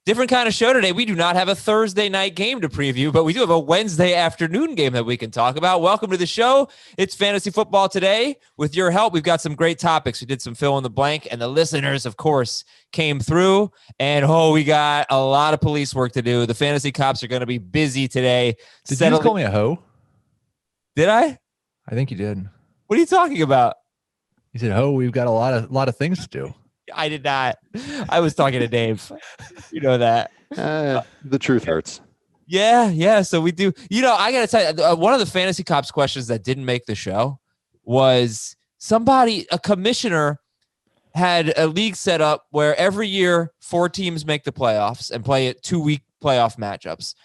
Different kind of show today. We do not have a Thursday night game to preview, but we do have a Wednesday afternoon game that we can talk about. Welcome to the show. It's Fantasy Football Today. With your help, we've got some great topics. We did some fill in the blank, and the listeners, of course, came through. And, we got a lot of police work to do. The fantasy cops are going to be busy today. Did you just call me a hoe? Did I? I think you did. What are you talking about? You said, we've got a lot of things to do. I did not. I was talking to Dave. You know that. The truth hurts. Yeah. So we do. I got to tell you, one of the fantasy cops questions that didn't make the show was a commissioner had a league set up where every year 4 teams make the playoffs and play at 2-week playoff matchups.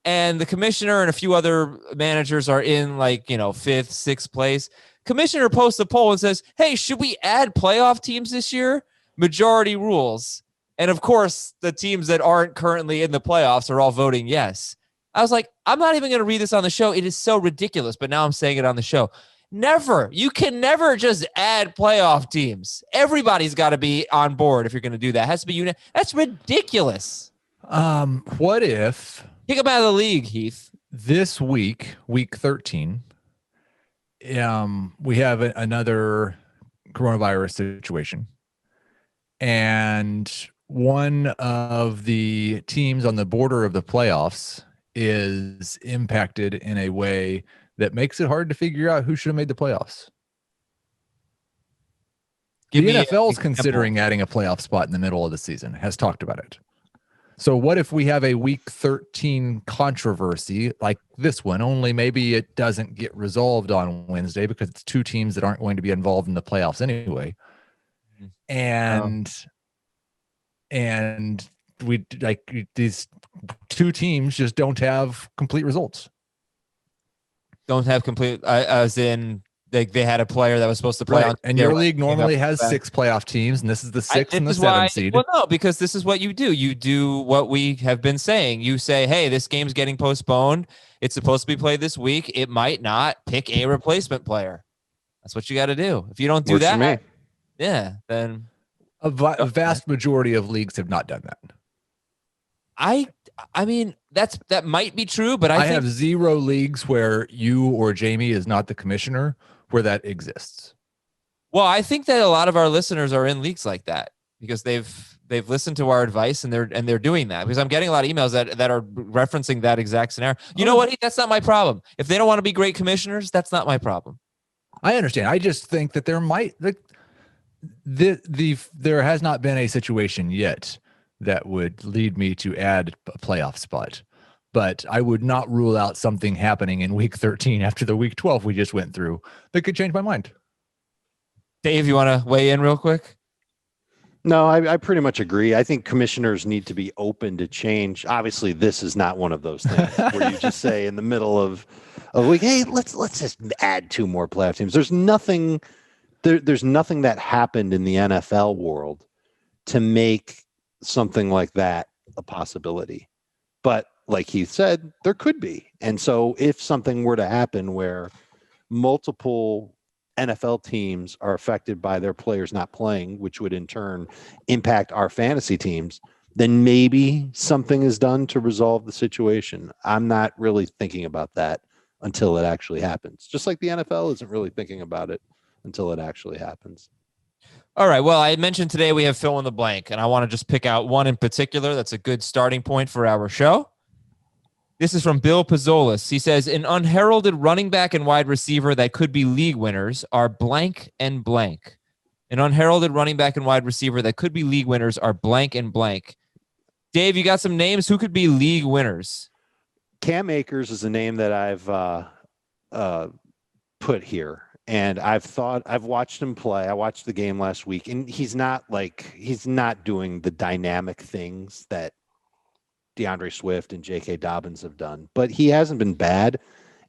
And the commissioner and a few other managers are in 5th, 6th place. Commissioner posts a poll and says, hey, should we add playoff teams this year? Majority rules. And of course, the teams that aren't currently in the playoffs are all voting yes. I was like, I'm not even going to read this on the show. It is so ridiculous. But now I'm saying it on the show. Never. You can never just add playoff teams. Everybody's got to be on board if you're going to do that. It has to be unit. That's ridiculous. What if kick them out of the league, Heath? This week 13, we have another coronavirus situation. And one of the teams on the border of the playoffs is impacted in a way that makes it hard to figure out who should have made the playoffs. The NFL is considering adding a playoff spot in the middle of the season, has talked about it. So what if we have a week 13 controversy like this one, only maybe it doesn't get resolved on Wednesday because it's 2 teams that aren't going to be involved in the playoffs anyway. And we these 2 teams just don't have complete results. Don't have complete, as in they had a player that was supposed to play right. on. And your league normally has 6 playoff teams, and this is the 6th and the 7th seed. Well, no, because this is what you do. You do what we have been saying. You say, hey, this game's getting postponed. It's supposed to be played this week. It might not. Pick a replacement player. That's what you got to do. If you don't do that, then a vast majority of leagues have not done that. I mean, that might be true, but I think have 0 leagues where you or Jamie is not the commissioner where that exists. Well, I think that a lot of our listeners are in leagues like that because they've listened to our advice and they're doing that, because I'm getting a lot of emails that are referencing that exact scenario. You know what? That's not my problem. If they don't want to be great commissioners, that's not my problem. I understand. I just think that there might there has not been a situation yet that would lead me to add a playoff spot. But I would not rule out something happening in week 13 after the week 12 we just went through that could change my mind. Dave, you want to weigh in real quick? No, I pretty much agree. I think commissioners need to be open to change. Obviously, this is not one of those things where you just say in the middle of a week, hey, let's just add 2 more playoff teams. There's nothing that happened in the NFL world to make something like that a possibility. But like Heath said, there could be. And so if something were to happen where multiple NFL teams are affected by their players not playing, which would in turn impact our fantasy teams, then maybe something is done to resolve the situation. I'm not really thinking about that until it actually happens. Just like the NFL isn't really thinking about it until it actually happens. All right. Well, I mentioned today we have fill in the blank, and I want to just pick out one in particular that's a good starting point for our show. This is from Bill Pizzolis. He says, an unheralded running back and wide receiver that could be league winners are blank and blank. An unheralded running back and wide receiver that could be league winners are blank and blank. Dave, you got some names? Who could be league winners? Cam Akers is a name that I've put here. And I've watched him play. I watched the game last week, and he's not doing the dynamic things that DeAndre Swift and J.K. Dobbins have done, but he hasn't been bad.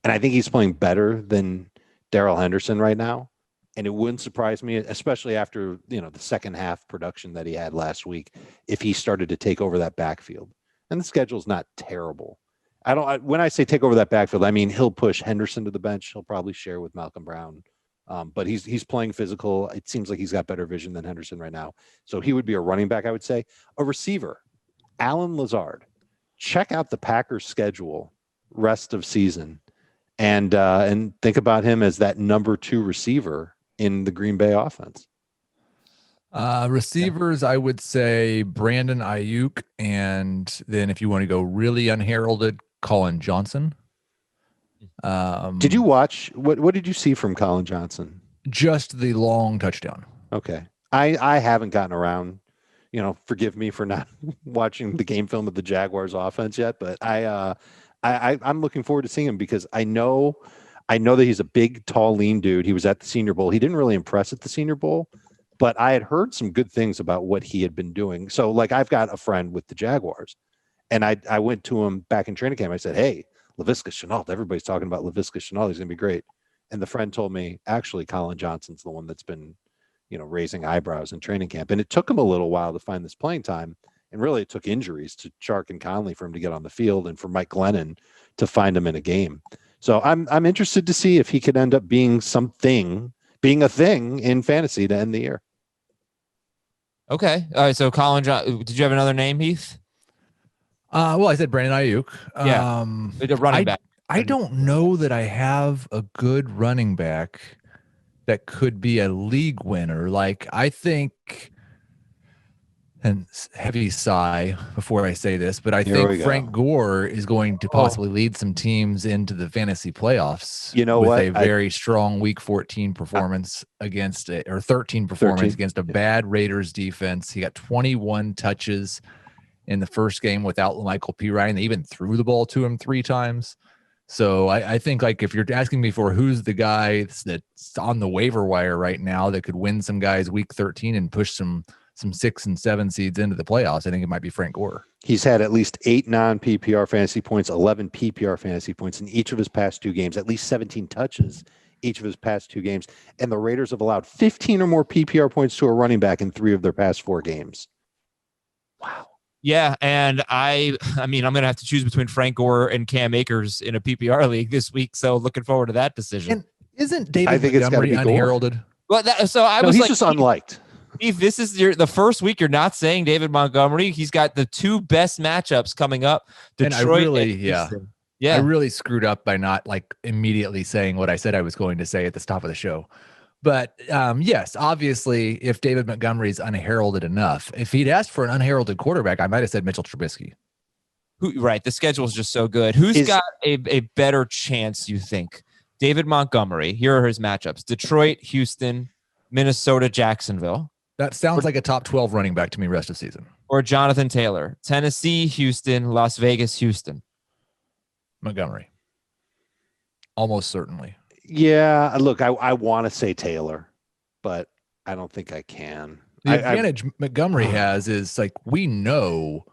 And I think he's playing better than Darrell Henderson right now. And it wouldn't surprise me, especially after, the second half production that he had last week, if he started to take over that backfield. And the schedule's not terrible. When I say take over that backfield, I mean, he'll push Henderson to the bench. He'll probably share with Malcolm Brown. But he's playing physical. It seems like he's got better vision than Henderson right now. So he would be a running back, I would say. A receiver. Alan Lazard. Check out the Packers schedule rest of season and think about him as that number 2 receiver in the Green Bay offense. Receivers, I would say Brandon Ayuk, and then if you want to go really unheralded, Colin Johnson. Did you watch what did you see from Colin Johnson? Just the long touchdown. Okay. I haven't gotten around, forgive me for not watching the game film of the Jaguars offense yet, but I'm looking forward to seeing him because I know that he's a big, tall, lean dude. He was at the Senior Bowl. He didn't really impress at the Senior Bowl, but I had heard some good things about what he had been doing. So like I've got a friend with the Jaguars and I went to him back in training camp. I said, hey, Laviska Shenault, everybody's talking about Laviska Shenault. He's going to be great. And the friend told me, actually, Colin Johnson's the one that's been, raising eyebrows in training camp. And it took him a little while to find this playing time. And really it took injuries to Chark and Conley for him to get on the field and for Mike Glennon to find him in a game. So I'm interested to see if he could end up being a thing in fantasy to end the year. Okay. All right. So Colin Johnson, did you have another name, Heath? Well, I said Brandon Ayuk. The running back. I don't know that I have a good running back that could be a league winner. Like, I think, and heavy sigh before I say this, but I think Frank Gore is going to possibly lead some teams into the fantasy playoffs. With a very strong Week 14 performance against 13 performance against a bad Raiders defense. He got 21 touches in the first game without Michael P. Ryan. They even threw the ball to him 3 times. So I think, like, if you're asking me for who's the guy that's on the waiver wire right now that could win some guys Week 13 and push some 6 and 7 seeds into the playoffs, I think it might be Frank Gore. He's had at least 8 non-PPR fantasy points, 11 PPR fantasy points in each of his past 2 games, at least 17 touches each of his past 2 games. And the Raiders have allowed 15 or more PPR points to a running back in 3 of their past 4 games. Wow. Yeah, and I'm going to have to choose between Frank Gore and Cam Akers in a PPR league this week, so looking forward to that decision. And isn't David Montgomery unheralded? Well, he's just unliked. If this is the first week you're not saying David Montgomery, he's got the 2 best matchups coming up. Detroit I really screwed up by not immediately saying what I said I was going to say at the top of the show. But yes, obviously, if David Montgomery is unheralded enough, if he'd asked for an unheralded quarterback, I might have said Mitchell Trubisky. Right. The schedule is just so good. Who's got a better chance, you think? David Montgomery. Here are his matchups. Detroit, Houston, Minnesota, Jacksonville. That sounds like a top 12 running back to me rest of season. Or Jonathan Taylor. Tennessee, Houston, Las Vegas, Houston. Montgomery. Almost certainly. Yeah, look, I want to say Taylor, but I don't think I can. The advantage Montgomery has is, we know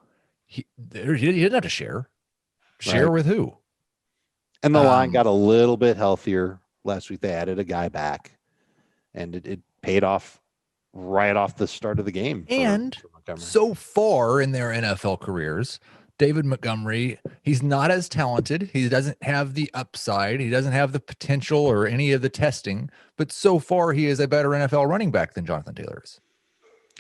he didn't have to share. Share with who? And the line got a little bit healthier last week. They added a guy back, and it paid off right off the start of the game. And so far in their NFL careers, David Montgomery, he's not as talented. He doesn't have the upside. He doesn't have the potential or any of the testing. But so far, he is a better NFL running back than Jonathan Taylor is.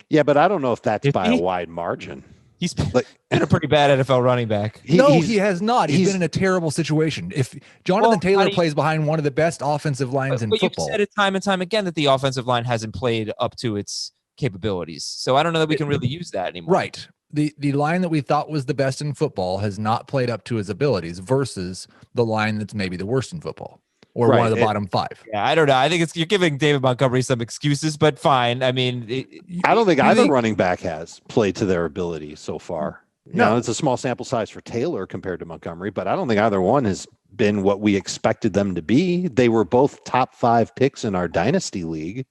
Yeah, but I don't know if that's by a wide margin. He's been a pretty bad NFL running back. He has not. He's been in a terrible situation. If Jonathan Taylor plays behind one of the best offensive lines in football. You've said it time and time again that the offensive line hasn't played up to its capabilities. So I don't know that we can really use that anymore. Right. The line that we thought was the best in football has not played up to his abilities versus the line that's maybe the worst in football or one of the bottom 5. Yeah, I don't know. I think you're giving David Montgomery some excuses, but fine. I mean, I don't think either running back has played to their ability so far. No, it's a small sample size for Taylor compared to Montgomery, but I don't think either one has been what we expected them to be. They were both top 5 picks in our dynasty league.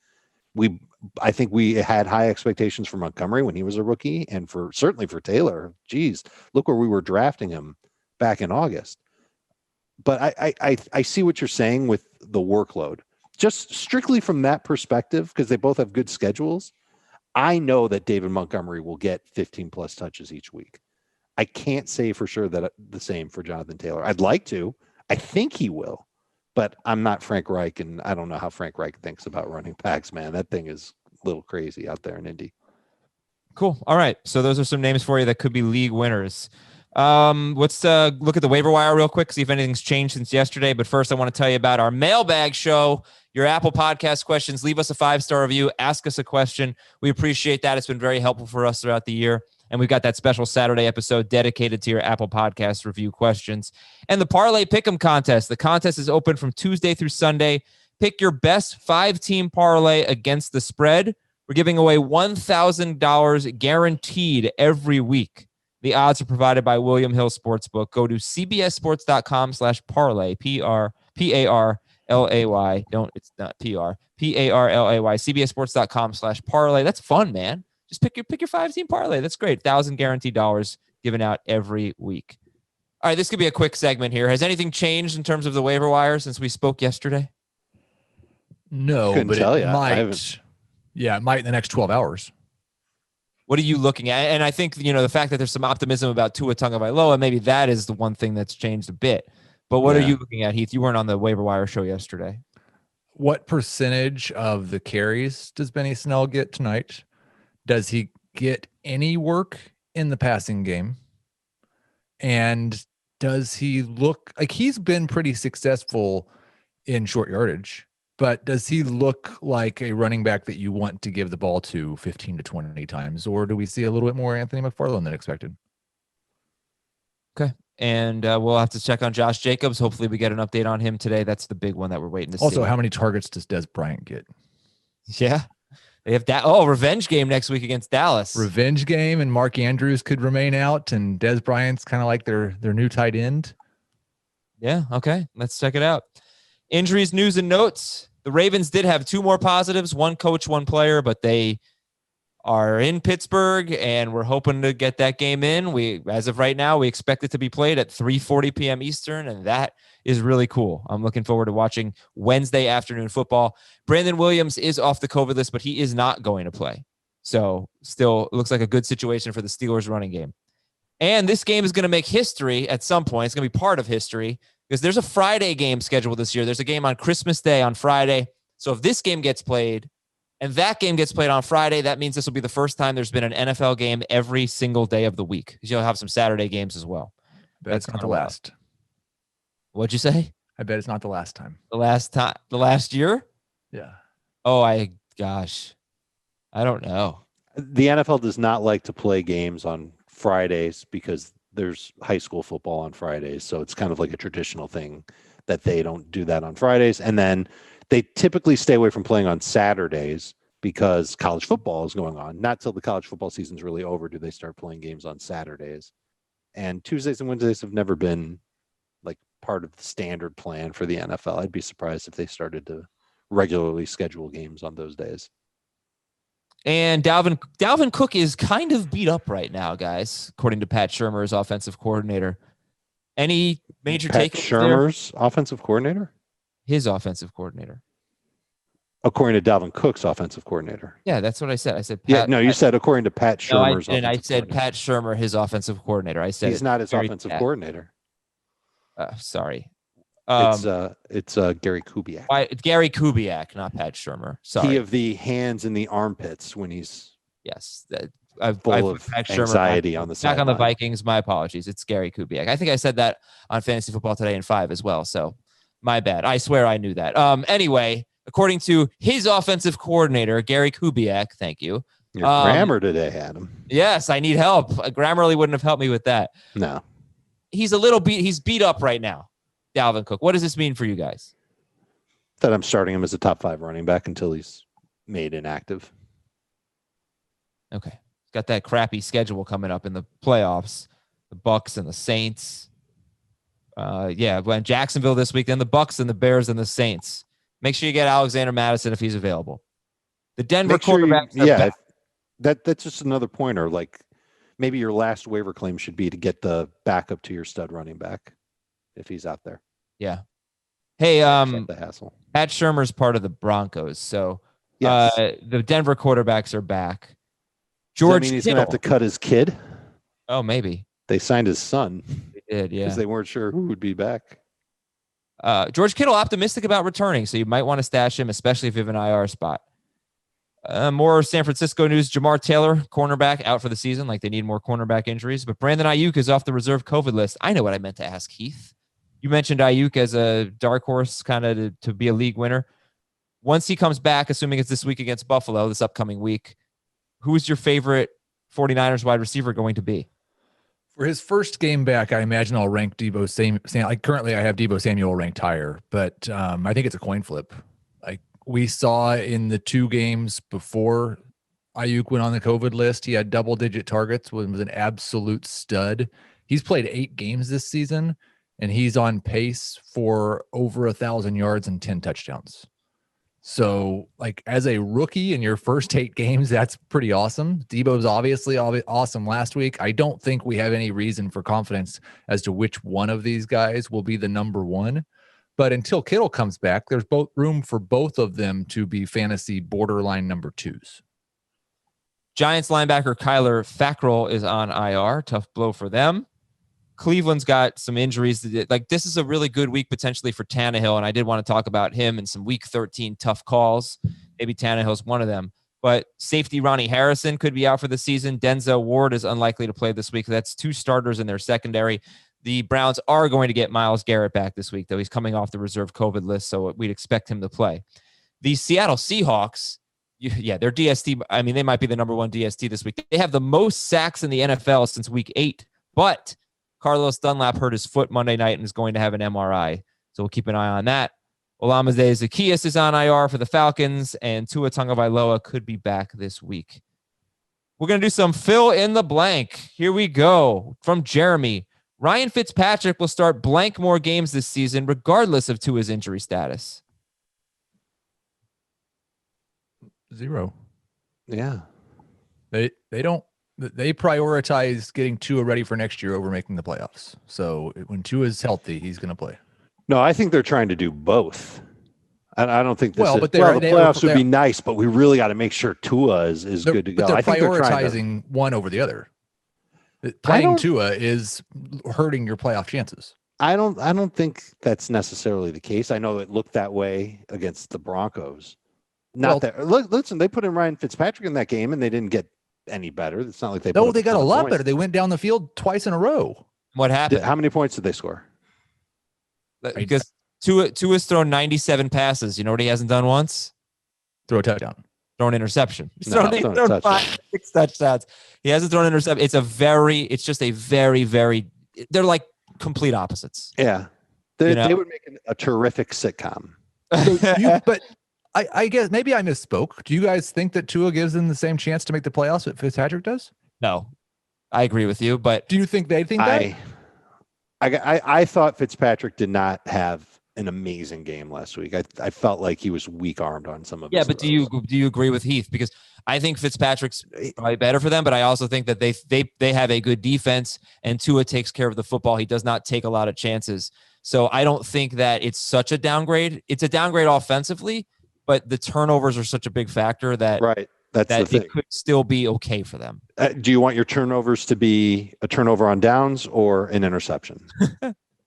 I think we had high expectations for Montgomery when he was a rookie, and certainly for Taylor. Geez, look where we were drafting him back in August. But I see what you're saying with the workload. Just strictly from that perspective, because they both have good schedules, I know that David Montgomery will get 15 plus touches each week. I can't say for sure that the same for Jonathan Taylor. I'd like to. I think he will. But I'm not Frank Reich, and I don't know how Frank Reich thinks about running backs, man. That thing is a little crazy out there in Indy. Cool. All right. So those are some names for you that could be league winners. Let's look at the waiver wire real quick, see if anything's changed since yesterday. But first, I want to tell you about our mailbag show. Your Apple Podcast questions. Leave us a 5-star review. Ask us a question. We appreciate that. It's been very helpful for us throughout the year. And we've got that special Saturday episode dedicated to your Apple Podcast review questions. And the Parlay Pick'em contest. The contest is open from Tuesday through Sunday. Pick your best 5-team parlay against the spread. We're giving away $1,000 guaranteed every week. The odds are provided by William Hill Sportsbook. Go to cbssports.com/parlay, P-A-R-L-A-Y. It's not P-R, P-A-R-L-A-Y, cbssports.com/parlay. That's fun, man. Just pick your 5-team parlay. That's great. $1,000 guaranteed dollars given out every week. All right, this could be a quick segment here. Has anything changed in terms of the waiver wire since we spoke yesterday? No, but it might. Yeah, it might in the next 12 hours. What are you looking at? And I think, the fact that there's some optimism about Tua Tagovailoa, maybe that is the one thing that's changed a bit. But what are you looking at, Heath? You weren't on the waiver wire show yesterday. What percentage of the carries does Benny Snell get tonight? Does he get any work in the passing game? And does he look like he's been pretty successful in short yardage? But does he look like a running back that you want to give the ball to 15 to 20 times? Or do we see a little bit more Anthony McFarland than expected? Okay. And we'll have to check on Josh Jacobs. Hopefully we get an update on him today. That's the big one that we're waiting to see. Also, how many targets does Dez Bryant get? Yeah. They have revenge game next week against Dallas. Revenge game, and Mark Andrews could remain out, and Dez Bryant's kind of like their new tight end. Yeah. Okay. Let's check it out. Injuries, news, and notes. The Ravens did have 2 more positives, 1 coach, 1 player, but they are in Pittsburgh, and we're hoping to get that game in. As of right now, we expect it to be played at 3:40 p.m. Eastern, and that is really cool. I'm looking forward to watching Wednesday afternoon football. Brandon Williams is off the COVID list, but he is not going to play. So still looks like a good situation for the Steelers running game. And this game is going to make history at some point. It's going to be part of history, because there's a Friday game scheduled this year. There's a game on Christmas Day on Friday. So if this game gets played and that game gets played on Friday, that means this will be the first time there's been an NFL game every single day of the week, because you'll have some Saturday games as well. That's not the last. What'd you say? I bet it's not the last time. The last year? Yeah. Oh, gosh. I don't know. The NFL does not like to play games on Fridays because there's high school football on Fridays. So it's kind of like a traditional thing that they don't do that on Fridays. And then they typically stay away from playing on Saturdays because college football is going on. Not till the college football season's really over do they start playing games on Saturdays. And Tuesdays and Wednesdays have never been like part of the standard plan for the NFL. I'd be surprised if they started to regularly schedule games on those days. And Dalvin Cook is kind of beat up right now, guys, according to Pat Shurmur's offensive coordinator. Any major take? Pat Shurmur's offensive coordinator? His offensive coordinator. According to Dalvin Cook's offensive coordinator. Yeah, that's what I said. I said Pat. You said according to Pat Shurmur's and I said Pat Shurmur, his offensive coordinator. I said he's not his offensive coordinator. Sorry. It's Gary Kubiak. Gary Kubiak, not Pat Shurmur. Sorry. He of the hands in the armpits when he's full of anxiety on the side. Back on the Vikings. My apologies. It's Gary Kubiak. I think I said that on Fantasy Football Today in 5 as well. So my bad. I swear I knew that. Anyway, according to his offensive coordinator, Gary Kubiak, thank you. Your grammar today, Adam. Yes, I need help. Grammarly wouldn't have helped me with that. No. He's he's beat up right now. Dalvin Cook. What does this mean for you guys? That I'm starting him as a top 5 running back until he's made inactive. Okay. Got that crappy schedule coming up in the playoffs. The Bucks and the Saints. When Jacksonville this week, then the Bucks and the Bears and the Saints. Make sure you get Alexander Mattison if he's available. The Denver quarterbacks. That's just another pointer. Like maybe your last waiver claim should be to get the backup to your stud running back if he's out there. Yeah. Hey, the hassle. Pat Shurmur's part of the Broncos, so yes. The Denver quarterbacks are back. George, does that mean he's going to have to cut his kid? Oh, maybe. They signed his son. They did, yeah. Because they weren't sure who would be back. George Kittle optimistic about returning, so you might want to stash him, especially if you have an IR spot. More San Francisco news. Jamar Taylor, cornerback, out for the season. Like they need more cornerback injuries. But Brandon Ayuk is off the reserve COVID list. I know what I meant to ask, Heath. You mentioned Ayuk as a dark horse kind of to be a league winner. Once he comes back, assuming it's this week against Buffalo, this upcoming week, who is your favorite 49ers wide receiver going to be? For his first game back, I imagine I'll rank Deebo Samuel. Like currently, I have Deebo Samuel ranked higher, but I think it's a coin flip. Like we saw in the 2 games before Ayuk went on the COVID list, he had double-digit targets, was an absolute stud. He's played 8 games this season, and he's on pace for over 1,000 yards and 10 touchdowns. So, like, as a rookie in your first 8 games, that's pretty awesome. Debo's obviously awesome last week. I don't think we have any reason for confidence as to which one of these guys will be the number 1. But until Kittle comes back, there's both room for both of them to be fantasy borderline number 2s. Giants linebacker Kyler Fackrell is on IR. Tough blow for them. Cleveland's got some injuries. Like this is a really good week potentially for Tannehill, and I did want to talk about him and some week 13 tough calls. Maybe Tannehill's one of them. But safety Ronnie Harrison could be out for the season. Denzel Ward is unlikely to play this week. That's 2 starters in their secondary. The Browns are going to get Myles Garrett back this week, though. He's coming off the reserve COVID list, so we'd expect him to play. The Seattle Seahawks, their DST, I mean, they might be the number 1 DST this week. They have the most sacks in the NFL since week 8, but Carlos Dunlap hurt his foot Monday night and is going to have an MRI. So we'll keep an eye on that. Olamide Zaccheaus is on IR for the Falcons, and Tua Tagovailoa could be back this week. We're going to do some fill in the blank. Here we go. From Jeremy. Ryan Fitzpatrick will start blank more games this season, regardless of Tua's injury status. 0. Yeah. They prioritize getting Tua ready for next year over making the playoffs. So when Tua is healthy, he's going to play. No, I think they're trying to do both. I don't think this but the playoffs would be nice, but we really got to make sure Tua is good to go. They're I think prioritizing one over the other. Playing Tua is hurting your playoff chances. I don't think that's necessarily the case. I know it looked that way against the Broncos. Listen, they put in Ryan Fitzpatrick in that game and they didn't get any better. It's not like they got a lot better. They went down the field twice in a row. What happened? How many points did they score? Because Tua's thrown 97 passes. You know what he hasn't done once? Throw a touchdown. Throw an interception. He's thrown 6 touchdowns. He hasn't thrown an interception. It's just a very, very, they're like complete opposites. Yeah. They would make a terrific sitcom. But I guess maybe I misspoke. Do you guys think that Tua gives them the same chance to make the playoffs that Fitzpatrick does? No, I agree with you. But do you think they think that? I thought Fitzpatrick did not have an amazing game last week. I felt like he was weak armed on some of. Yeah, but do you agree with Heath? Because I think Fitzpatrick's probably better for them, but I also think that they have a good defense and Tua takes care of the football. He does not take a lot of chances, so I don't think that it's such a downgrade. It's a downgrade offensively, but the turnovers are such a big factor that that's the thing. It could still be okay for them. Do you want your turnovers to be a turnover on downs or an interception?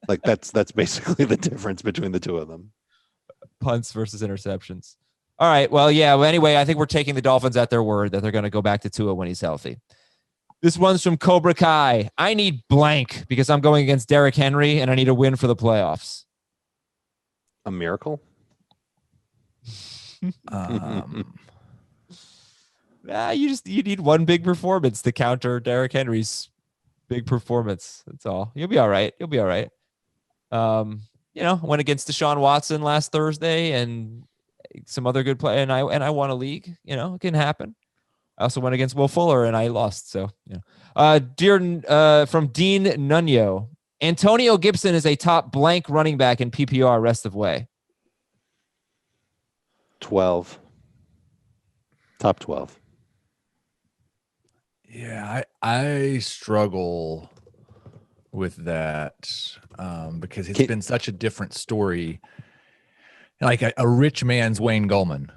Like that's basically the difference between the two of them. Punts versus interceptions. All right. Well, yeah. Well, anyway, I think we're taking the Dolphins at their word that they're going to go back to Tua when he's healthy. This one's from Cobra Kai. I need blank because I'm going against Derrick Henry and I need a win for the playoffs. A miracle? You need one big performance to counter Derrick Henry's big performance. That's all. You'll be all right. Went against Deshaun Watson last Thursday and some other good play, and I won a league. It can happen. I also went against Will Fuller and I lost. So, from Dean Nunyo, Antonio Gibson is a top blank running back in PPR rest of way. 12. Top 12. Yeah, I struggle with that because it's been such a different story. Like a rich man's Wayne Gallman.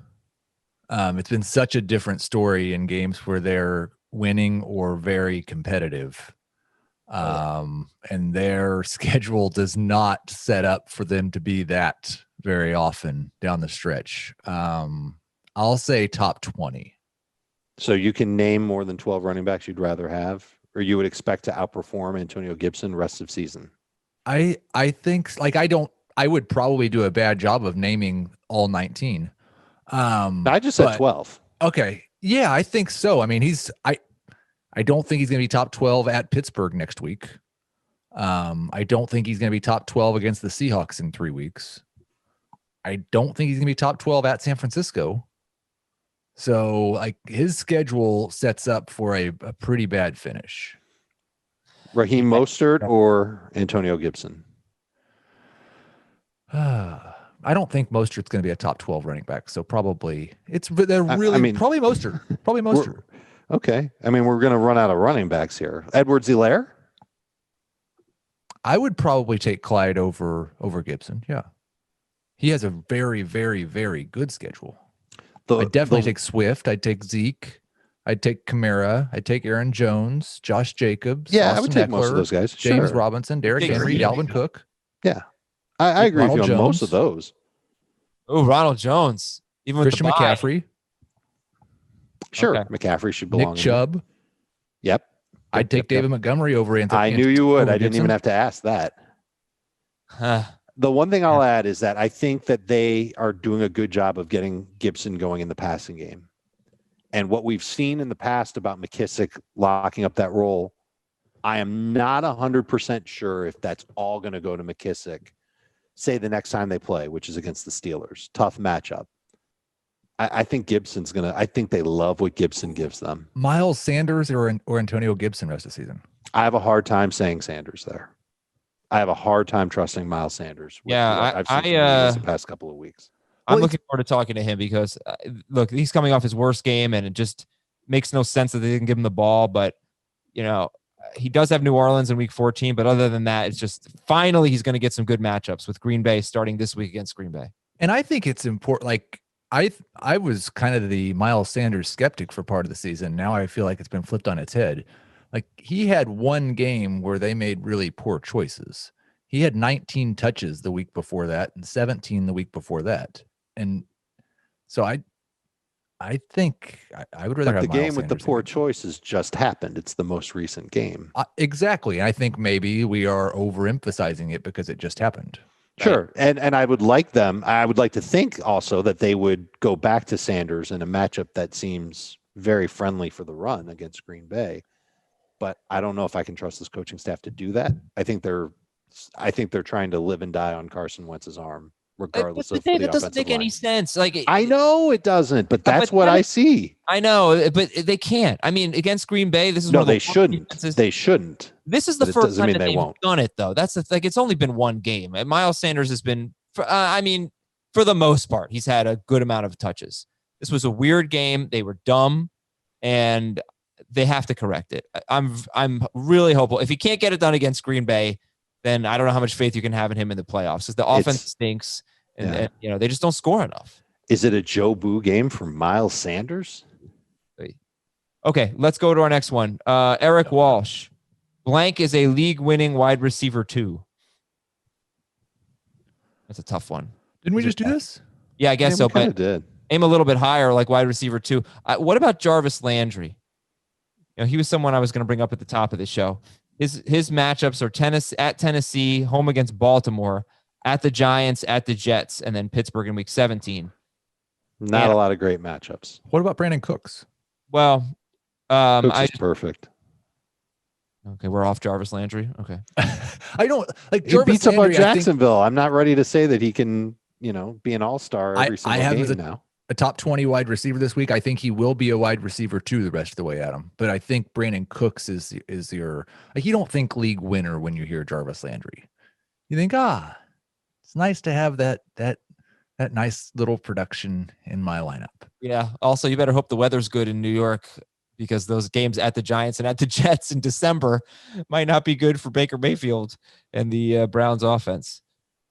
It's been such a different story in games where they're winning or very competitive. And their schedule does not set up for them to be that very often down the stretch. I'll say top 20. So you can name more than 12 running backs you'd rather have, or you would expect to outperform Antonio Gibson rest of season. I think like I would probably do a bad job of naming all 19. I just said 12. Okay. Yeah, I think so. I mean, I don't think he's going to be top 12 at Pittsburgh next week. I don't think he's going to be top 12 against the Seahawks in 3 weeks. I don't think he's going to be top 12 at San Francisco. So, like, his schedule sets up for a pretty bad finish. Raheem Mostert or Antonio Gibson? I don't think Mostert's going to be a top 12 running back. So probably probably Mostert. Probably Mostert. Okay. I mean, we're going to run out of running backs here. Edwards-Helaire? I would probably take Clyde over Gibson. Yeah. He has a very, very, very good schedule. I'd definitely take Swift. I'd take Zeke. I'd take Camara. I'd take Aaron Jones, Josh Jacobs. Yeah, Austin I would take Eckler, most of those guys. James Sure. Robinson, Derrick Henry, Dalvin Cook. Yeah. I agree with you on most of those. Oh, Ronald Jones. Even with Christian McCaffrey. Sure. Okay. McCaffrey should belong. Nick Chubb. Yep. I'd take David Montgomery over Anthony. I knew you would. I didn't even have to ask that. The one thing I'll add is that I think that they are doing a good job of getting Gibson going in the passing game. And what we've seen in the past about McKissick locking up that role, I am not 100% sure if that's all going to go to McKissick, say the next time they play, which is against the Steelers. Tough matchup. I think Gibson's going to – I think they love what Gibson gives them. Miles Sanders or Antonio Gibson rest of the season? I have a hard time saying Sanders there. I have a hard time trusting Miles Sanders. I've seen the past couple of weeks. I'm looking forward to talking to him because, look, he's coming off his worst game, and it just makes no sense that they didn't give him the ball. But, you know, he does have New Orleans in week 14. But other than that, it's just finally he's going to get some good matchups with Green Bay starting this week against Green Bay. And I think it's important. Like, I was kind of the Miles Sanders skeptic for part of the season. Now I feel like it's been flipped on its head. Like, he had one game where they made really poor choices. He had 19 touches the week before that and 17 the week before that. And so I think I would rather have the Miles game with the Sanders poor choices just happened. It's the most recent game. Exactly. I think maybe we are overemphasizing it because it just happened. Sure. And I would like to think also that they would go back to Sanders in a matchup that seems very friendly for the run against Green Bay. But I don't know if I can trust this coaching staff to do that. I think they're trying to live and die on Carson Wentz's arm, regardless of the that doesn't make any sense. Like, I know it doesn't, but that's what I see. I know, but they can't. I mean, against Green Bay, this is no, they shouldn't. They shouldn't. This is the first time that they've done it, though. That's it's only been one game. And Miles Sanders has been, for the most part, he's had a good amount of touches. This was a weird game. They were dumb, and they have to correct it. I'm really hopeful. If he can't get it done against Green Bay, then I don't know how much faith you can have in him in the playoffs, because the offense stinks, and they just don't score enough. Is it a Joe Boo game for Miles Sanders? Okay, let's go to our next one. Eric Walsh. Blank is a league-winning wide receiver 2. That's a tough one. Didn't we just do this? Yeah, I guess so. But did. Aim a little bit higher, like wide receiver 2. What about Jarvis Landry? He was someone I was going to bring up at the top of the show. His matchups are at Tennessee, home against Baltimore, at the Giants, at the Jets, and then Pittsburgh in week 17. Not a lot of great matchups. What about Brandon Cooks? Well, Cooks is perfect. Okay, we're off Jarvis Landry. Okay. I don't like Jarvis beats Landry, up on Jacksonville. I'm not ready to say that he can, be an all-star every single game now. A top 20 wide receiver this week. I think he will be a wide receiver 2 the rest of the way, Adam. But I think Brandon Cooks is your, like, you don't think league winner when you hear Jarvis Landry. You think, it's nice to have that nice little production in my lineup. Yeah. Also, you better hope the weather's good in New York, because those games at the Giants and at the Jets in December might not be good for Baker Mayfield and the Browns offense.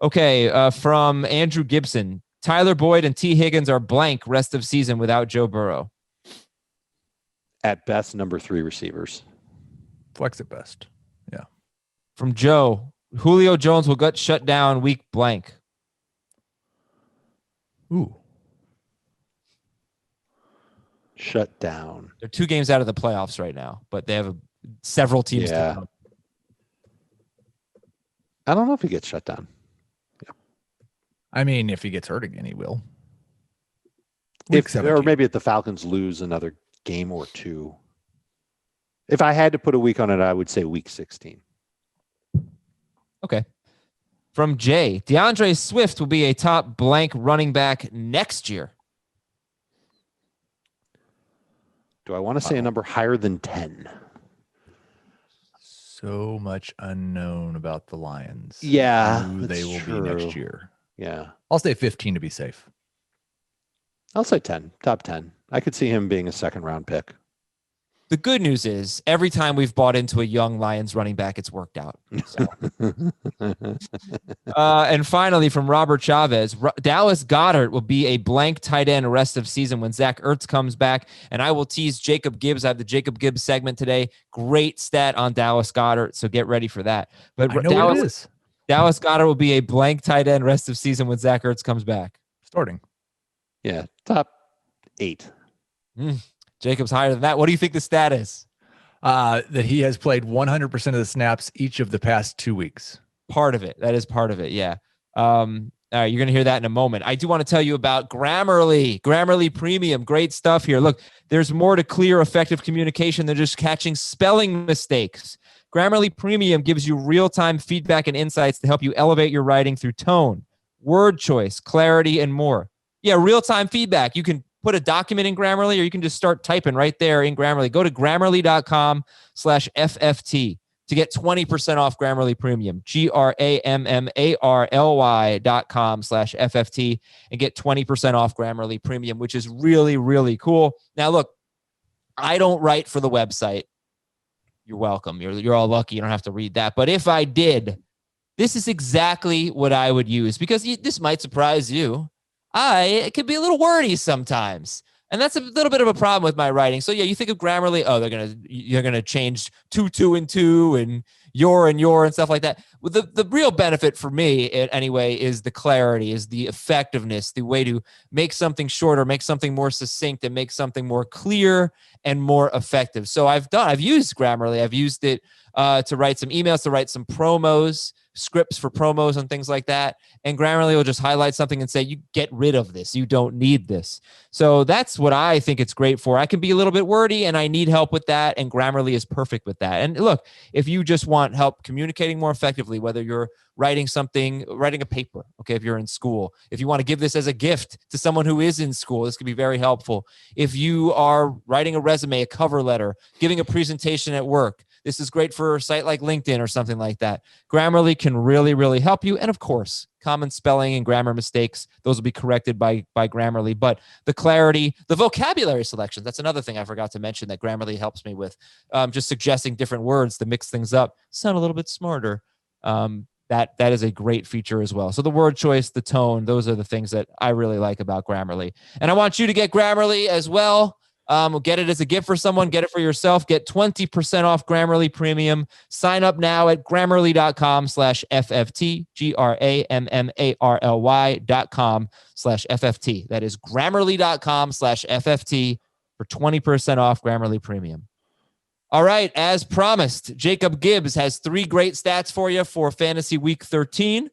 Okay. From Andrew Gibson. Tyler Boyd and T. Higgins are blank rest of season without Joe Burrow. At best, number 3 receivers. Flex at best. Yeah. From Joe, Julio Jones will get shut down week blank. Ooh. Shut down. They're 2 games out of the playoffs right now, but they have several teams to come. I don't know if he gets shut down. I mean, if he gets hurt again, he will. Or maybe if the Falcons lose another game or 2. If I had to put a week on it, I would say week 16. Okay. From Jay, DeAndre Swift will be a top blank running back next year. Do I want to say a number higher than 10? So much unknown about the Lions. Yeah, who they will be next year. Yeah. I'll say 15 to be safe. I'll say 10, top 10. I could see him being a second-round pick. The good news is every time we've bought into a young Lions running back, it's worked out. So. And finally, from Robert Chavez, Dallas Goddard will be a blank tight end rest of season when Zach Ertz comes back. And I will tease Jacob Gibbs. I have the Jacob Gibbs segment today. Great stat on Dallas Goddard, so get ready for that. But I know what it is. Dallas Goddard will be a blank tight end rest of season when Zach Ertz comes back. Starting. Yeah, top 8. Jacob's higher than that. What do you think the stat is? That he has played 100% of the snaps each of the past 2 weeks. Part of it. That is part of it. Yeah. All right. You're going to hear that in a moment. I do want to tell you about Grammarly Premium. Great stuff here. Look, there's more to clear, effective communication than just catching spelling mistakes. Grammarly Premium gives you real-time feedback and insights to help you elevate your writing through tone, word choice, clarity, and more. Yeah, real-time feedback. You can put a document in Grammarly, or you can just start typing right there in Grammarly. Go to Grammarly.com/FFT to get 20% off Grammarly Premium. Grammarly.com/FFT and get 20% off Grammarly Premium, which is really, really cool. Now, look, I don't write for the website. You're welcome. You're all lucky. You don't have to read that. But if I did, this is exactly what I would use, because this might surprise you. It could be a little wordy sometimes. And that's a little bit of a problem with my writing. So yeah, you think of Grammarly, you're gonna change two and two and your and stuff like that. Well, the real benefit for me anyway is the clarity, is the effectiveness, the way to make something shorter, make something more succinct, and make something more clear and more effective. So I've used Grammarly. I've used it to write some emails, to write some promos, scripts for promos and things like that. And Grammarly will just highlight something and say, you get rid of this. You don't need this. So that's what I think it's great for. I can be a little bit wordy and I need help with that. And Grammarly is perfect with that. And look, if you just want help communicating more effectively, whether you're writing a paper, okay, if you're in school, if you want to give this as a gift to someone who is in school, this could be very helpful. If you are writing a resume, a cover letter, giving a presentation at work, this is great for a site like LinkedIn or something like that. Grammarly can really, really help you. And of course, common spelling and grammar mistakes, those will be corrected by Grammarly. But the clarity, the vocabulary selections, that's another thing I forgot to mention that Grammarly helps me with. Just suggesting different words to mix things up, sound a little bit smarter. That is a great feature as well. So the word choice, the tone, those are the things that I really like about Grammarly. And I want you to get Grammarly as well. Get it as a gift for someone, get it for yourself, get 20% off Grammarly Premium. Sign up now at Grammarly.com/FFT, Grammarly.com/FFT. That is Grammarly.com/FFT for 20% off Grammarly Premium. All right, as promised, Jacob Gibbs has 3 great stats for you for Fantasy Week 13,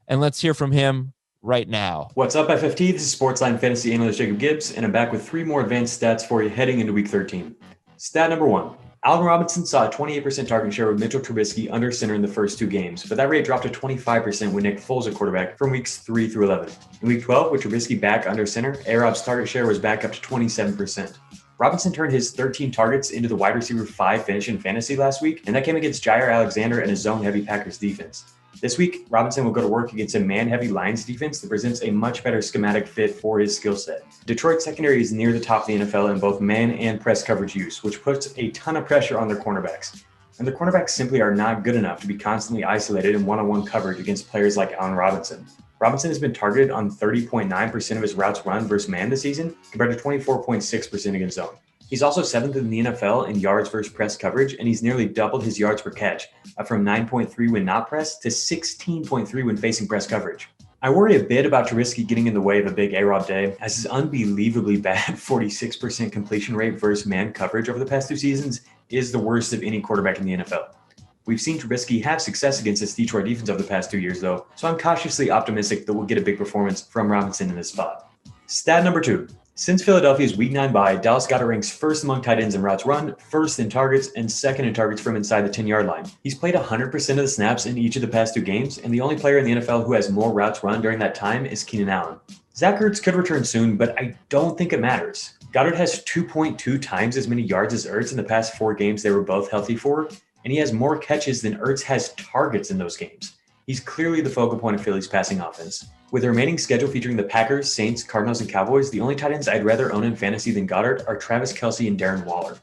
and let's hear from him right now. What's up, FFT? This is Sportsline Fantasy Analyst Jacob Gibbs, and I'm back with 3 more advanced stats for you heading into Week 13. Stat number 1. Alvin Robinson saw a 28% target share with Mitchell Trubisky under center in the first 2 games, but that rate dropped to 25% with Nick Foles at quarterback from weeks 3 through 11. In Week 12, with Trubisky back under center, A-Rob's target share was back up to 27%. Robinson turned his 13 targets into the wide receiver 5 finish in fantasy last week, and that came against Jair Alexander and his zone-heavy Packers defense. This week, Robinson will go to work against a man-heavy Lions defense that presents a much better schematic fit for his skill set. Detroit's secondary is near the top of the NFL in both man and press coverage use, which puts a ton of pressure on their cornerbacks. And the cornerbacks simply are not good enough to be constantly isolated in one-on-one coverage against players like Allen Robinson. Robinson has been targeted on 30.9% of his routes run versus man this season, compared to 24.6% against zone. He's also 7th in the NFL in yards versus press coverage, and he's nearly doubled his yards per catch, up from 9.3 when not pressed to 16.3 when facing press coverage. I worry a bit about Trubisky getting in the way of a big A-Rod day, as his unbelievably bad 46% completion rate versus man coverage over the past 2 seasons is the worst of any quarterback in the NFL. We've seen Trubisky have success against this Detroit defense over the past 2 years, though, so I'm cautiously optimistic that we'll get a big performance from Robinson in this spot. Stat number 2. Since Philadelphia's Week 9 bye, Dallas Goedert ranks first among tight ends in routes run, first in targets, and second in targets from inside the 10-yard line. He's played 100% of the snaps in each of the past 2 games, and the only player in the NFL who has more routes run during that time is Keenan Allen. Zach Ertz could return soon, but I don't think it matters. Goddard has 2.2 times as many yards as Ertz in the past 4 games they were both healthy for, and he has more catches than Ertz has targets in those games. He's clearly the focal point of Philly's passing offense. With the remaining schedule featuring the Packers, Saints, Cardinals, and Cowboys, the only tight ends I'd rather own in fantasy than Goddard are Travis Kelce and Darren Waller.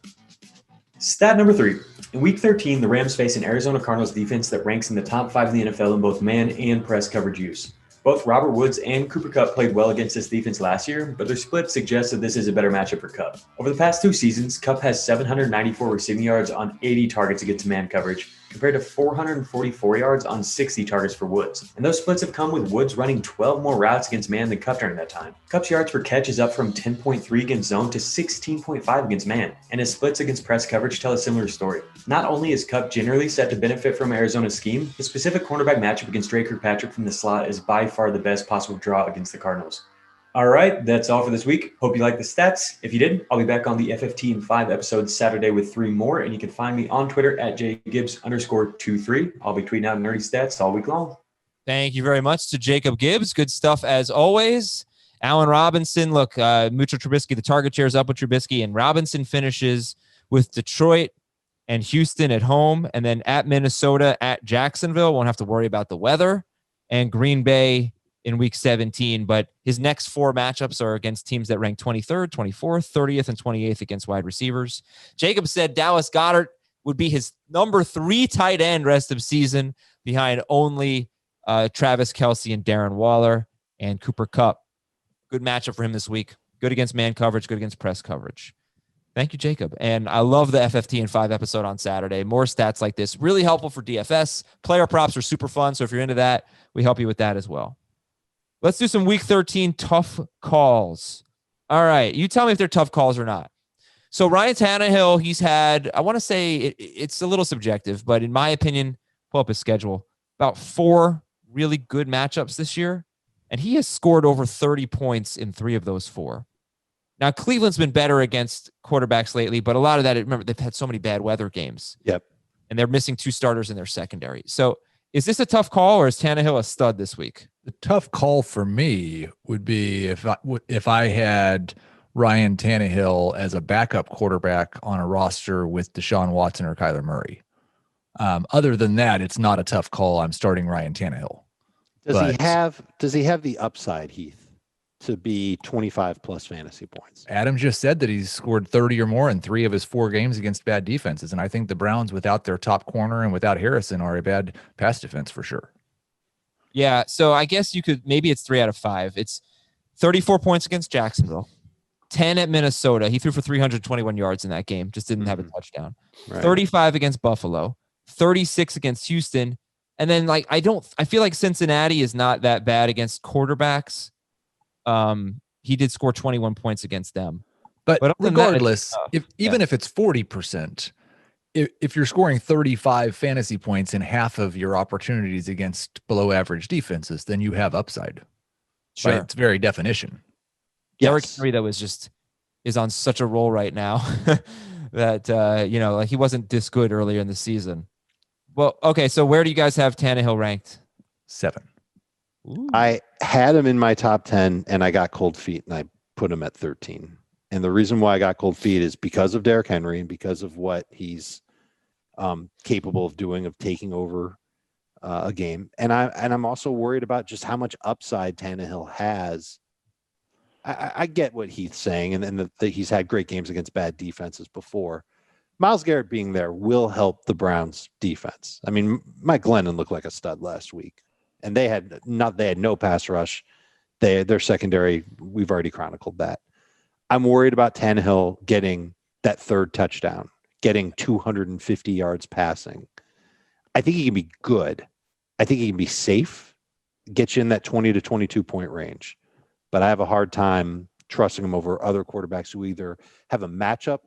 Stat number 3. In Week 13, the Rams face an Arizona Cardinals defense that ranks in the top 5 in the NFL in both man and press coverage use. Both Robert Woods and Cooper Kupp played well against this defense last year, but their split suggests that this is a better matchup for Kupp. Over the past 2 seasons, Kupp has 794 receiving yards on 80 targets against man coverage, compared to 444 yards on 60 targets for Woods. And those splits have come with Woods running 12 more routes against man than Kupp during that time. Kupp's yards per catch is up from 10.3 against zone to 16.5 against man, and his splits against press coverage tell a similar story. Not only is Kupp generally set to benefit from Arizona's scheme, the specific cornerback matchup against Drake Kirkpatrick from the slot is by far the best possible draw against the Cardinals. All right, that's all for this week. Hope you liked the stats. If you did, I'll be back on the FFT in 5 episodes Saturday with 3 more, and you can find me on Twitter at jgibbs_23. I'll be tweeting out nerdy stats all week long. Thank you very much to Jacob Gibbs. Good stuff as always. Alvin Robinson, look, Mitchell Trubisky, the target share is up with Trubisky, and Robinson finishes with Detroit and Houston at home, and then at Minnesota, at Jacksonville. Won't have to worry about the weather, and Green Bay in Week 17, but his next 4 matchups are against teams that rank 23rd, 24th, 30th, and 28th against wide receivers. Jacob said Dallas Goedert would be his number 3 tight end rest of season, behind only Travis Kelce and Darren Waller and Cooper Kupp. Good matchup for him this week. Good against man coverage, good against press coverage. Thank you, Jacob. And I love the FFT in 5 episode on Saturday. More stats like this. Really helpful for DFS. Player props are super fun, so if you're into that, we help you with that as well. Let's do some Week 13 tough calls. All right. You tell me if they're tough calls or not. So Ryan Tannehill, he's had, I want to say it's a little subjective, but in my opinion, pull up his schedule, about 4 really good matchups this year. And he has scored over 30 points in 3 of those 4. Now, Cleveland's been better against quarterbacks lately, but a lot of that, remember, they've had so many bad weather games. Yep. And they're missing 2 starters in their secondary. So is this a tough call, or is Tannehill a stud this week? The tough call for me would be if I had Ryan Tannehill as a backup quarterback on a roster with Deshaun Watson or Kyler Murray. Other than that, it's not a tough call. I'm starting Ryan Tannehill. Does he have the upside, Heath, to be 25 plus fantasy points? Adam just said that he's scored 30 or more in 3 of his 4 games against bad defenses, and I think the Browns, without their top corner and without Harrison, are a bad pass defense for sure. Yeah, so I guess you could, maybe it's 3 out of 5. It's 34 points against Jacksonville, 10 at Minnesota. He threw for 321 yards in that game, just didn't have a touchdown. Right. 35 against Buffalo, 36 against Houston. And then I feel like Cincinnati is not that bad against quarterbacks. He did score 21 points against them. But regardless, if it's 40%, if you're scoring 35 fantasy points in half of your opportunities against below average defenses, then you have upside. Sure. By its very definition. Derrick Carr, that is on such a roll right now that, he wasn't this good earlier in the season. Well, okay. So where do you guys have Tannehill ranked? 7. Ooh. I had him in my top 10 and I got cold feet and I put him at 13. And the reason why I got cold feet is because of Derrick Henry and because of what he's capable of doing, of taking over a game. And I'm also worried about just how much upside Tannehill has. I get what Heath's saying, and that he's had great games against bad defenses before. Myles Garrett being there will help the Browns defense. I mean, Mike Glennon looked like a stud last week, and they had no pass rush. Their secondary, we've already chronicled that. I'm worried about Tannehill getting that 3rd touchdown, getting 250 yards passing. I think he can be good. I think he can be safe. get you in that 20 to 22 point range. But I have a hard time trusting him over other quarterbacks who either have a matchup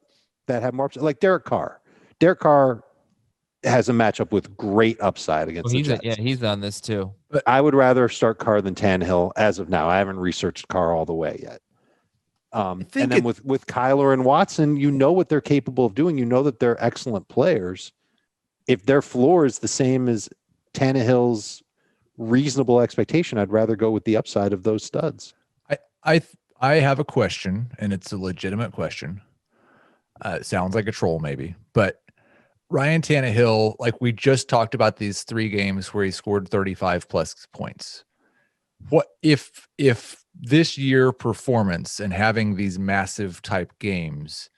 that have more upside, like Derrick Carr. Derrick Carr has a matchup with great upside against the Jets. He's on this too. But I would rather start Carr than Tannehill as of now. I haven't researched Carr all the way yet. And then with Kyler and Watson, you know what they're capable of doing. You know that they're excellent players. If their floor is the same as Tannehill's reasonable expectation, I'd rather go with the upside of those studs. I have a question, and it's a legitimate question. It sounds like a troll maybe, but Ryan Tannehill, like we just talked about these 3 games where he scored 35 plus points. What if this year performance and having these massive type games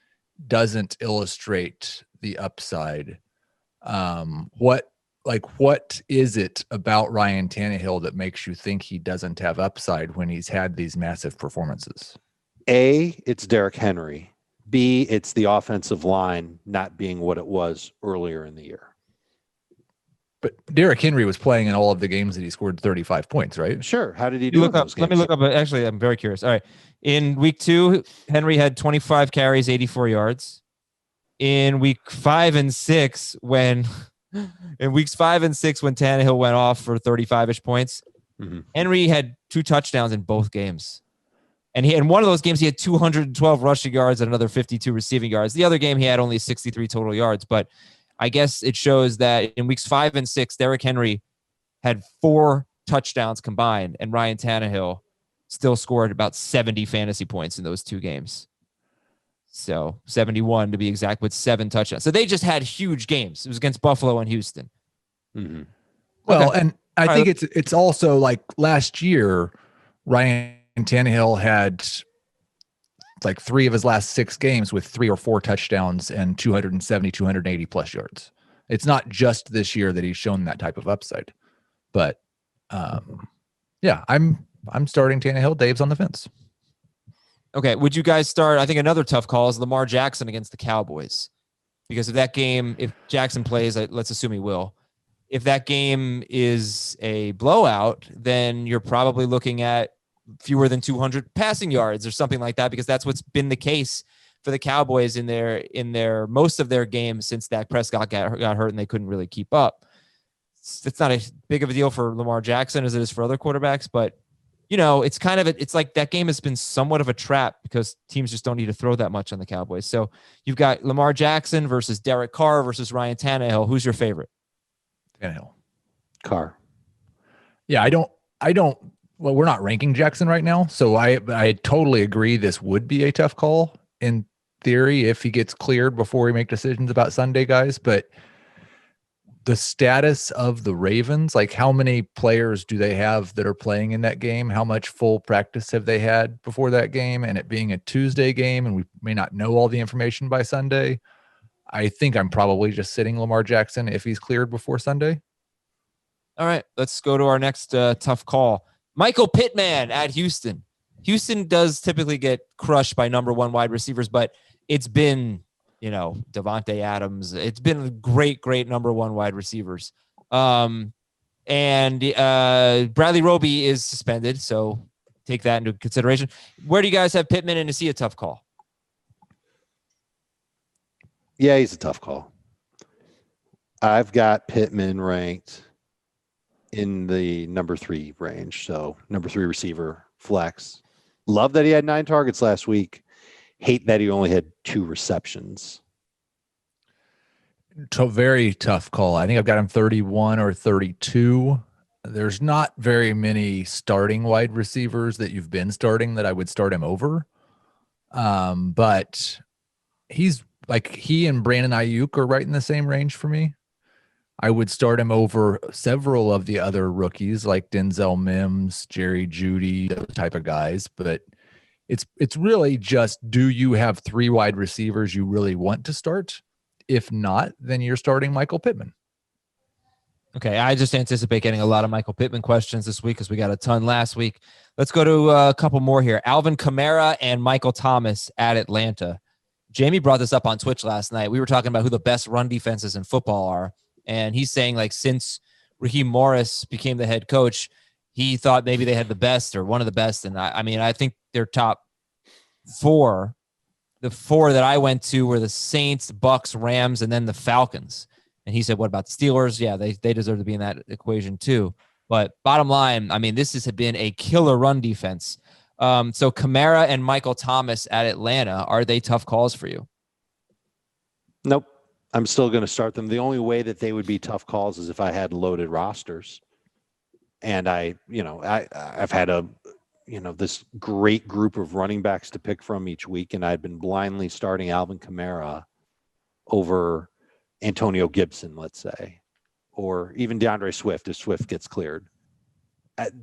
doesn't illustrate the upside? What is it about Ryan Tannehill that makes you think he doesn't have upside when he's had these massive performances? A, it's Derrick Henry. B, it's the offensive line not being what it was earlier in the year. But Derrick Henry was playing in all of the games that he scored 35 points, right? Sure. How did he do in those games? Let me look up. Actually, I'm very curious. All right. In week 2, Henry had 25 carries, 84 yards. In week 5 and 6, when Tannehill went off for 35-ish points, Henry had 2 touchdowns in both games. And in one of those games, he had 212 rushing yards and another 52 receiving yards. The other game, he had only 63 total yards. But I guess it shows that in weeks 5 and 6, Derrick Henry had 4 touchdowns combined, and Ryan Tannehill still scored about 70 fantasy points in those 2 games. So 71 to be exact, with 7 touchdowns. So they just had huge games. It was against Buffalo and Houston. Mm-hmm. Well, okay. And I think it's also like last year, Ryan Tannehill had like 3 of his last 6 games with 3 or 4 touchdowns and 270, 280 plus yards. It's not just this year that he's shown that type of upside, but yeah, I'm starting Tannehill. Dave's on the fence. Okay. Would you guys start? I think another tough call is Lamar Jackson against the Cowboys, because if that game, if Jackson plays, let's assume he will. If that game is a blowout, then you're probably looking at fewer than 200 passing yards or something like that, because that's what's been the case for the Cowboys in their most of their games since Dak Prescott got hurt and they couldn't really keep up. It's not as big of a deal for Lamar Jackson as it is for other quarterbacks, but you know, it's kind of it's like that game has been somewhat of a trap because teams just don't need to throw that much on the Cowboys. So you've got Lamar Jackson versus Derek Carr versus Ryan Tannehill. Who's your favorite? Tannehill. Carr. Yeah, I don't. Well, we're not ranking Jackson right now, so I totally agree this would be a tough call in theory if he gets cleared before we make decisions about Sunday, guys. But the status of the Ravens, like how many players do they have that are playing in that game? How much full practice have they had before that game? And it being a Tuesday game, and we may not know all the information by Sunday. I think I'm probably just sitting Lamar Jackson if he's cleared before Sunday. All right, let's go to our next tough call. Michael Pittman at Houston. Houston does typically get crushed by number 1 wide receivers, but it's been, Devontae Adams. It's been great number 1 wide receivers. And Bradley Roby is suspended, so take that into consideration. Where do you guys have Pittman, and is he a tough call? Yeah, he's a tough call. I've got Pittman ranked in the number 3 range. So number 3 receiver, flex. Love that he had 9 targets last week. Hate that he only had 2 receptions. Very tough call. I think I've got him 31 or 32. There's not very many starting wide receivers that you've been starting that I would start him over. But he's like, he and Brandon Ayuk are right in the same range for me. I would start him over several of the other rookies like Denzel Mims, Jerry Jeudy, those type of guys. But it's really just, do you have 3 wide receivers you really want to start? If not, then you're starting Michael Pittman. Okay, I just anticipate getting a lot of Michael Pittman questions this week because we got a ton last week. Let's go to a couple more here. Alvin Kamara and Michael Thomas at Atlanta. Jamie brought this up on Twitch last night. We were talking about who the best run defenses in football are. And he's saying, like, since Raheem Morris became the head coach, he thought maybe they had the best or one of the best. And I think their top four, the four that I went to were the Saints, Bucks, Rams, and then the Falcons. And he said, what about the Steelers? Yeah, they deserve to be in that equation too. But bottom line, this has been a killer run defense. So Camara and Michael Thomas at Atlanta, are they tough calls for you? Nope. I'm still going to start them. The only way that they would be tough calls is if I had loaded rosters. And I've had this great group of running backs to pick from each week, and I'd been blindly starting Alvin Kamara over Antonio Gibson, let's say, or even DeAndre Swift if Swift gets cleared.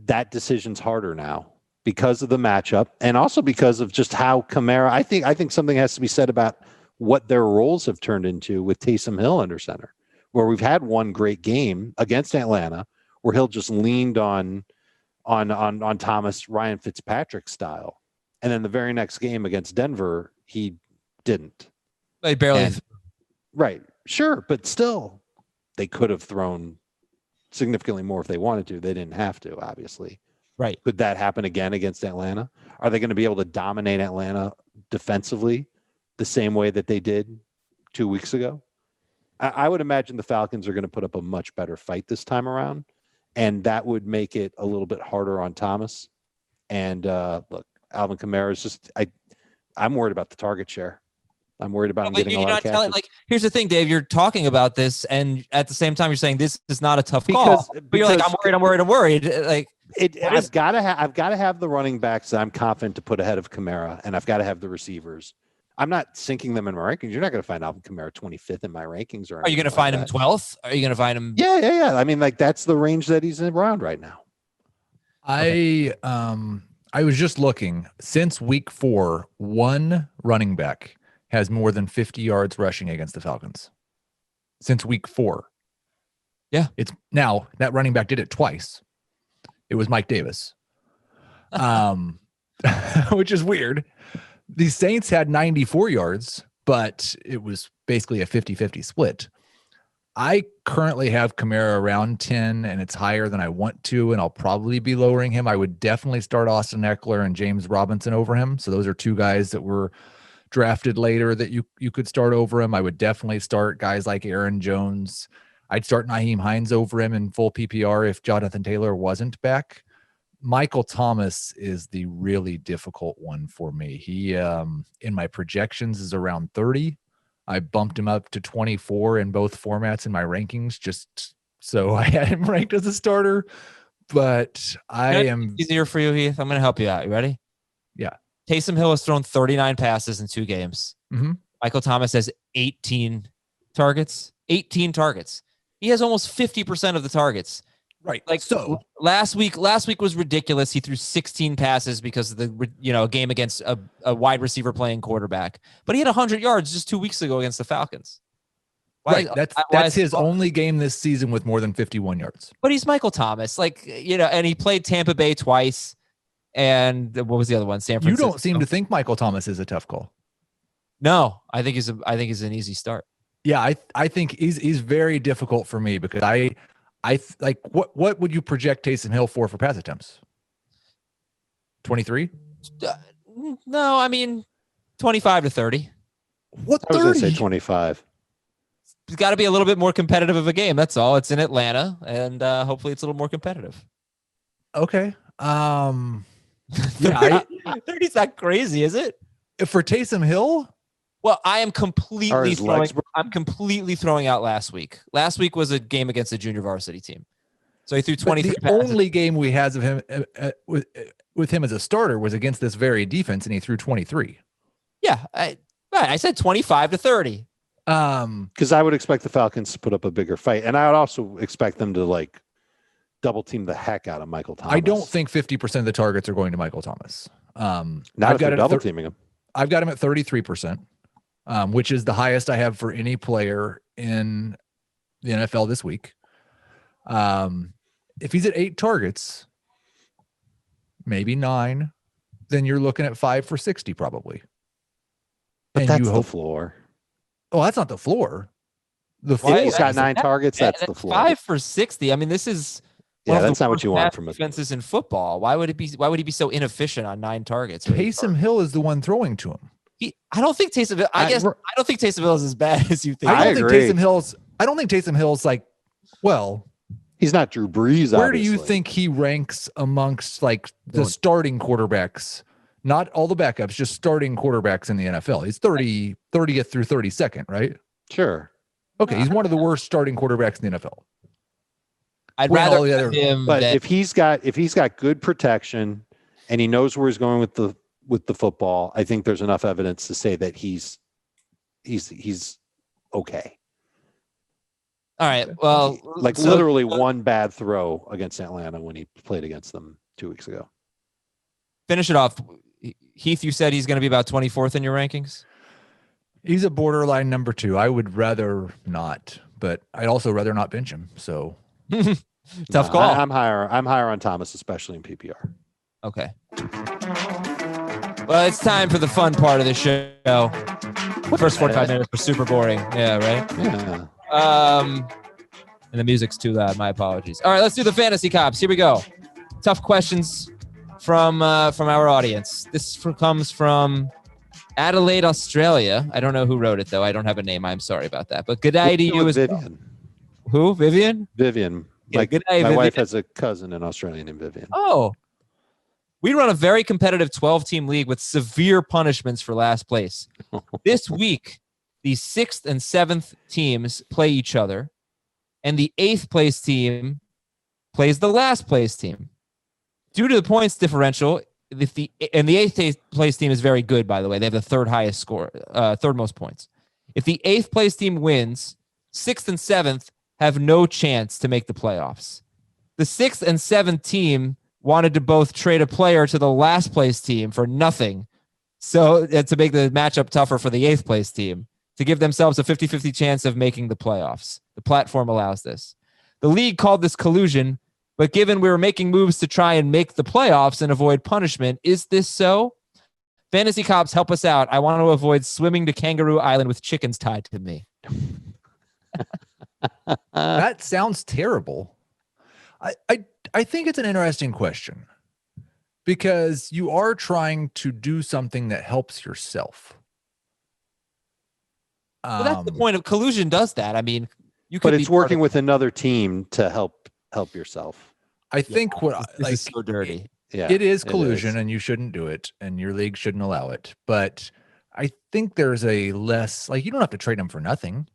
That decision's harder now because of the matchup, and also because of just how Camara. I think something has to be said about what their roles have turned into with Taysom Hill under center, where we've had one great game against Atlanta where Hill just leaned on Thomas, Ryan Fitzpatrick style. And then the very next game against Denver, he didn't. They barely. Right. Sure. But still, they could have thrown significantly more if they wanted to. They didn't have to, obviously. Right. Could that happen again against Atlanta? Are they going to be able to dominate Atlanta defensively the same way that they did 2 weeks ago? I would imagine the Falcons are going to put up a much better fight this time around. And that would make it a little bit harder on Thomas. And look, Alvin Kamara is just, I'm worried about the target share. I'm worried about him getting a lot of catches. Here's the thing, Dave, you're talking about this, and at the same time, you're saying this is not a tough call. But you're like, I'm worried. Like, I've got to have the running backs that I'm confident to put ahead of Camara, and I've got to have the receivers. I'm not sinking them in my rankings. You're not going to find Alvin Kamara 25th in my rankings. Or are you going to find him 12th? Are you going to find him? Yeah. That's the range that he's around right now. I was just looking. Since week 4, one running back has more than 50 yards rushing against the Falcons. Since week 4. Yeah. It's now that running back did it twice. It was Mike Davis. Which is weird. The Saints had 94 yards, but it was basically a 50-50 split. I currently have Camara around 10, and it's higher than I want to, and I'll probably be lowering him. I would definitely start Austin Eckler and James Robinson over him. So those are two guys that were drafted later that you could start over him. I would definitely start guys like Aaron Jones. I'd start Nyheim Hines over him in full PPR if Jonathan Taylor wasn't back. Michael Thomas is the really difficult one for me. He, in my projections, is around 30. I bumped him up to 24 in both formats in my rankings, just so I had him ranked as a starter. But I am easier for you, Heath. I'm going to help you out. You ready? Yeah. Taysom Hill has thrown 39 passes in 2 games. Mm-hmm. Michael Thomas has 18 targets. 18 targets. He has almost 50% of the targets. Right. Like, so last week was ridiculous. He threw 16 passes because of the a game against a wide receiver playing quarterback. But he had 100 yards just 2 weeks ago against the Falcons. That's his only game this season with more than 51 yards. But he's Michael Thomas, and he played Tampa Bay twice. And what was the other one? San Francisco. You don't seem to think Michael Thomas is a tough call. No, I think he's an easy start. Yeah, I think he's very difficult for me because I like what would you project Taysom Hill for pass attempts? 23? No, 25 to 30. What 30? I was going to say 25. It's got to be a little bit more competitive of a game. That's all. It's in Atlanta, and hopefully it's a little more competitive. Okay. Yeah, 30's not crazy, is it? For Taysom Hill? Well, I am completely throwing out last week. Last week was a game against a junior varsity team. So he threw 23 passes. The only game we had of him with him as a starter was against this very defense, and he threw 23. Yeah, I said 25 to 30. Because I would expect the Falcons to put up a bigger fight, and I would also expect them to double team the heck out of Michael Thomas. I don't think 50% of the targets are going to Michael Thomas. Not if they're double teaming him. I've got him at 33%. Which is the highest I have for any player in the NFL this week. If he's at 8 targets, maybe 9, then you're looking at 5 for 60 probably. But that's the floor. Oh, that's not the floor. The floor. He's got 9 targets. That's the floor. 5 for 60. This is Yeah, that's not what you want from a defenses in football. Why would he be so inefficient on 9 targets? Taysom Hill is the one throwing to him. I don't think Taysom Hill. I don't think Taysom Hill is as bad as you think. I don't think Taysom Hill's like, well, he's not Drew Brees. Where do you think he ranks amongst like the starting quarterbacks? Not all the backups, just starting quarterbacks in the NFL. He's 30th through 32nd, right? Sure. Okay, he's one of the worst starting quarterbacks in the NFL. I'd rather him. But if he's got good protection and he knows where he's going with the football, I think there's enough evidence to say that he's okay. All right. Well, literally one bad throw against Atlanta when he played against them 2 weeks ago. Finish it off. Heath, you said he's going to be about 24th in your rankings? He's a borderline number 2. I would rather not, but I'd also rather not bench him. So tough call. I'm higher on Thomas, especially in PPR. Okay. Well, it's time for the fun part of the show. First 45 minutes were super boring. Yeah, right? Yeah. And the music's too loud. My apologies. All right, let's do the fantasy cops. Here we go. Tough questions from our audience. This comes from Adelaide, Australia. I don't know who wrote it, though. I don't have a name. I'm sorry about that. But good day to you as well. Who? Vivian? Vivian. Yeah, good day, my Vivian. wife has a cousin in Australia named Vivian. Oh. We run a very competitive 12-team league with severe punishments for last place. This week, the 6th and 7th teams play each other, and the 8th place team plays the last place team. Due to the points differential, the 8th place team is very good, by the way. They have the third highest score, third most points. If the 8th place team wins, 6th and 7th have no chance to make the playoffs. The 6th and 7th team wanted to both trade a player to the last place team for nothing. So to make the matchup tougher for the 8th place team, to give themselves a 50-50 chance of making the playoffs. The platform allows this. The league called this collusion, but given we were making moves to try and make the playoffs and avoid punishment, is this so? Fantasy cops, help us out. I want to avoid swimming to Kangaroo Island with chickens tied to me. That sounds terrible. I think it's an interesting question because you are trying to do something that helps yourself. Well, that's the point of collusion. Does that? I mean, but it's working with another team to help yourself. I think this is so dirty. It is collusion, and you shouldn't do it, and your league shouldn't allow it. But I think there's a less you don't have to trade them for nothing.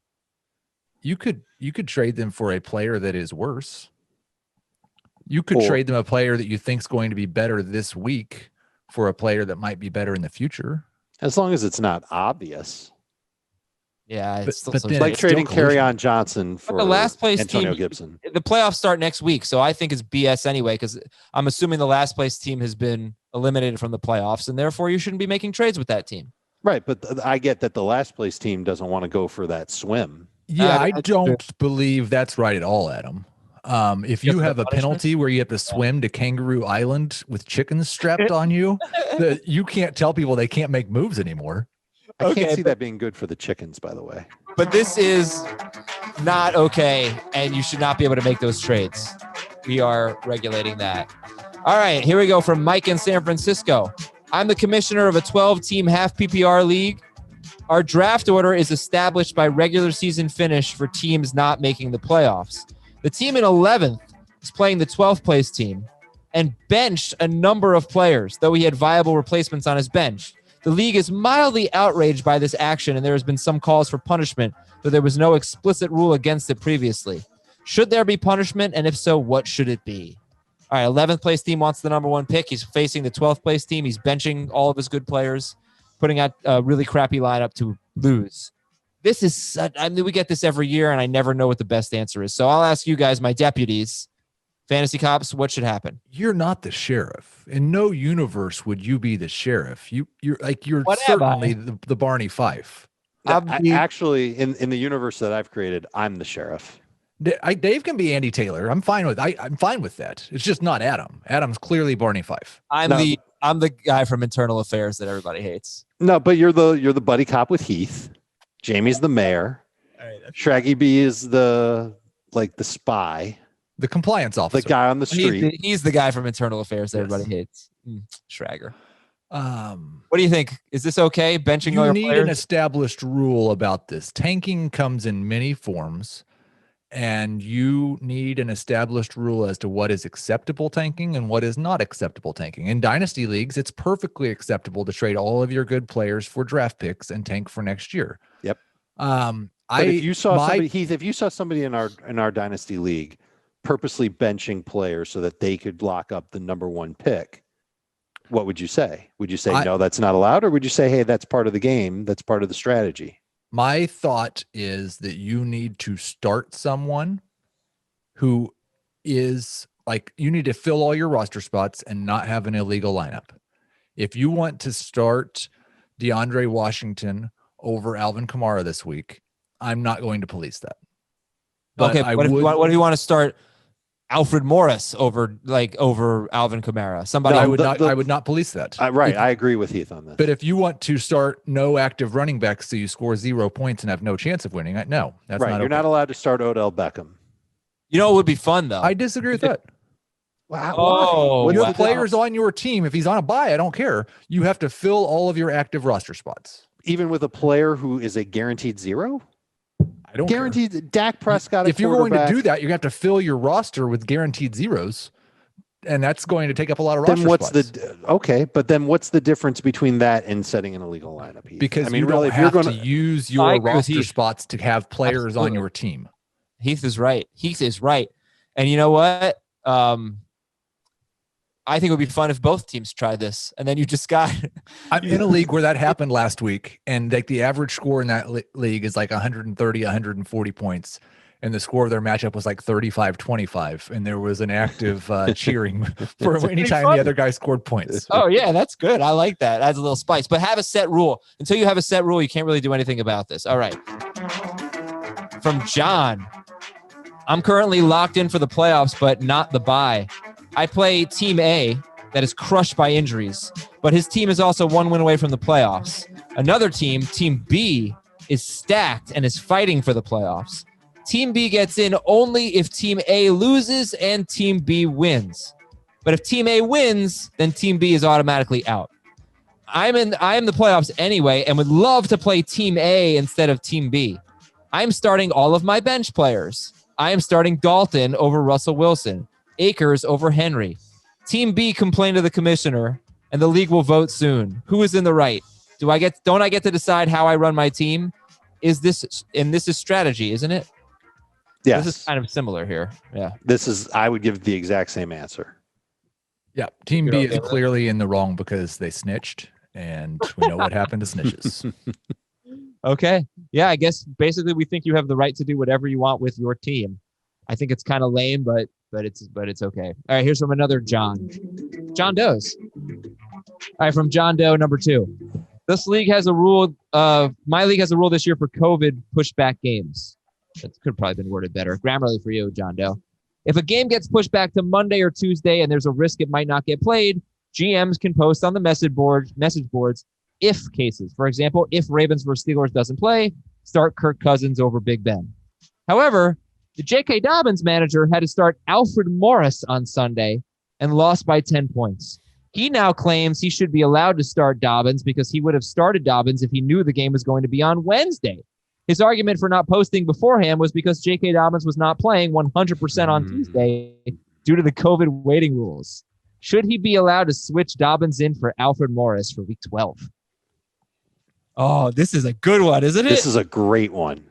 You could trade them for a player that is worse. You could trade them a player that you think is going to be better this week for a player that might be better in the future. As long as it's not obvious. Yeah, it's like trading Carryon Johnson for the last place Antonio team, Gibson. The playoffs start next week, so I think it's BS anyway, because I'm assuming the last place team has been eliminated from the playoffs, and therefore you shouldn't be making trades with that team. Right, but I get that the last place team doesn't want to go for that swim. Yeah, I don't believe that's right at all, Adam. If you have a penalty where you have to swim to Kangaroo Island with chickens strapped on you, you can't tell people they can't make moves anymore. I can't see that being good for the chickens, by the way. But this is not okay, and you should not be able to make those trades. We are regulating that. All right, here we go from Mike in San Francisco. I'm the commissioner of a 12-team half PPR league. Our draft order is established by regular season finish for teams not making the playoffs. The team in 11th is playing the 12th place team and benched a number of players, though he had viable replacements on his bench. The league is mildly outraged by this action, and there has been some calls for punishment, though there was no explicit rule against it previously. Should there be punishment, and if so, what should it be? All right, 11th place team wants the number 1 pick. He's facing the 12th place team. He's benching all of his good players, putting out a really crappy lineup to lose. This is, we get this every year, and I never know what the best answer is. So I'll ask you guys, my deputies, fantasy cops, what should happen? You're not the sheriff. In no universe would you be the sheriff. You're what certainly the Barney Fife. Actually, in the universe that I've created, I'm the sheriff. Dave can be Andy Taylor. I'm fine with that. It's just not Adam. Adam's clearly Barney Fife. I'm the guy from Internal Affairs that everybody hates. No, but you're the buddy cop with Heath. Jamie's the mayor. All right, Shaggy B is the spy. The compliance officer. The guy on the street. He's the guy from internal affairs that everybody hates. Schrager. What do you think? Is this okay? Benching all your need players? An established rule about this. Tanking comes in many forms, and you need an established rule as to what is acceptable tanking and what is not acceptable tanking. In dynasty leagues, it's perfectly acceptable to trade all of your good players for draft picks and tank for next year. Yep. If you saw somebody, Heath, if you saw somebody in our dynasty league purposely benching players so that they could lock up the number one pick, what would you say? Would you say, no, that's not allowed? Or would you say, hey, that's part of the game. That's part of the strategy. My thought is that you need to start someone who is like, you need to fill all your roster spots and not have an illegal lineup. If you want to start DeAndre Washington over Alvin Kamara this week, I'm not going to police that. But okay, what if you want to start Alfred Morris over Alvin Kamara? Somebody I would not police that. I agree with Heath on this. But if you want to start no active running backs so you score 0 points and have no chance of winning, no, that's right. not You're not allowed to start Odell Beckham. You know, it would be fun though. I disagree with that. Wow. Your players on your team, if he's on a bye, I don't care. You have to fill all of your active roster spots. Even with a player who is a guaranteed 0? I don't guaranteed care. Dak Prescott. If you're going to do that, you're going to have to fill your roster with guaranteed 0s, and that's going to take up a lot of roster spots. But then what's the difference between that and setting an illegal lineup? Heath? Because you don't have to use your roster spots to have players on your team. Heath is right. And you know what? I think it would be fun if both teams tried this, and then you just got. I'm in a league where that happened last week, and like the average score in that league is like 130, 140 points, and the score of their matchup was like 35-25, and there was an active cheering for any time the other guy scored points. Oh yeah, that's good. I like that. Adds a little spice, but have a set rule. Until you have a set rule, you can't really do anything about this. All right. From John, I'm currently locked in for the playoffs, but not the bye. I play Team A that is crushed by injuries, but his team is also 1 win away from the playoffs. Another team, Team B, is stacked and is fighting for the playoffs. Team B gets in only if Team A loses and Team B wins. But if Team A wins, then Team B is automatically out. I am the playoffs anyway and would love to play Team A instead of Team B. I'm starting all of my bench players. I am starting Dalton over Russell Wilson. Akers over Henry. Team B complained to the commissioner, and the league will vote soon. Who is in the right? Don't I get to decide how I run my team? This is strategy, isn't it? Yes. This is kind of similar here. Yeah. I would give the exact same answer. Yeah. Team B is clearly in the wrong because they snitched, and we know what happened to snitches. Okay. Yeah, I guess basically we think you have the right to do whatever you want with your team. I think it's kind of lame, but it's okay. All right, here's from another John. John Doe's. All right, from John Doe, number 2. This league has a rule. My league has a rule this year for COVID pushback games. That could have probably been worded better. Grammarly for you, John Doe. If a game gets pushed back to Monday or Tuesday and there's a risk it might not get played, GMs can post on the message boards if cases. For example, if Ravens vs. Steelers doesn't play, start Kirk Cousins over Big Ben. However, the J.K. Dobbins manager had to start Alfred Morris on Sunday and lost by 10 points. He now claims he should be allowed to start Dobbins because he would have started Dobbins if he knew the game was going to be on Wednesday. His argument for not posting beforehand was because J.K. Dobbins was not playing 100% on Tuesday due to the COVID waiting rules. Should he be allowed to switch Dobbins in for Alfred Morris for Week 12? Oh, this is a good one, isn't it? This is a great one.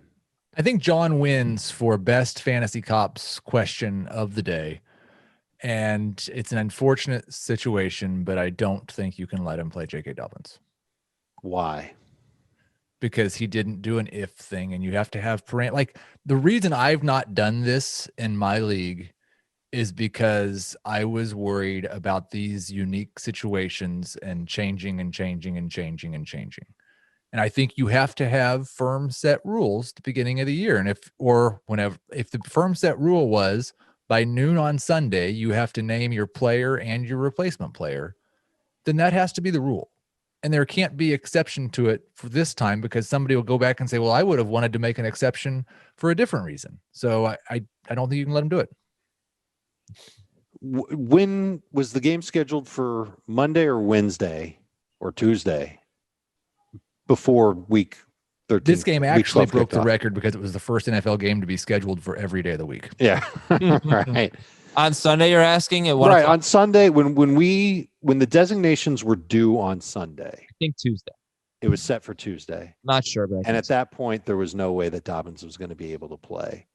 I think John wins for best fantasy cops question of the day. And it's an unfortunate situation, but I don't think you can let him play J.K. Dobbins. Why? Because he didn't do an if thing, and you have to have like the reason I've not done this in my league is because I was worried about these unique situations and changing. And I think you have to have firm set rules at the beginning of the year. And if the firm set rule was by noon on Sunday, you have to name your player and your replacement player, then that has to be the rule. And there can't be exception to it for this time because somebody will go back and say, well, I would have wanted to make an exception for a different reason. So I don't think you can let them do it. When was the game scheduled for Monday or Wednesday or Tuesday before week 13? This game actually broke the off? record because it was the first NFL game to be scheduled for every day of the week. Yeah. Right. On Sunday, you're asking at 1 Right. o'clock? On Sunday, when the designations were due on Sunday, I think Tuesday. it was set for Tuesday. Not sure, but And at that point, there was no way that Dobbins was going to be able to play.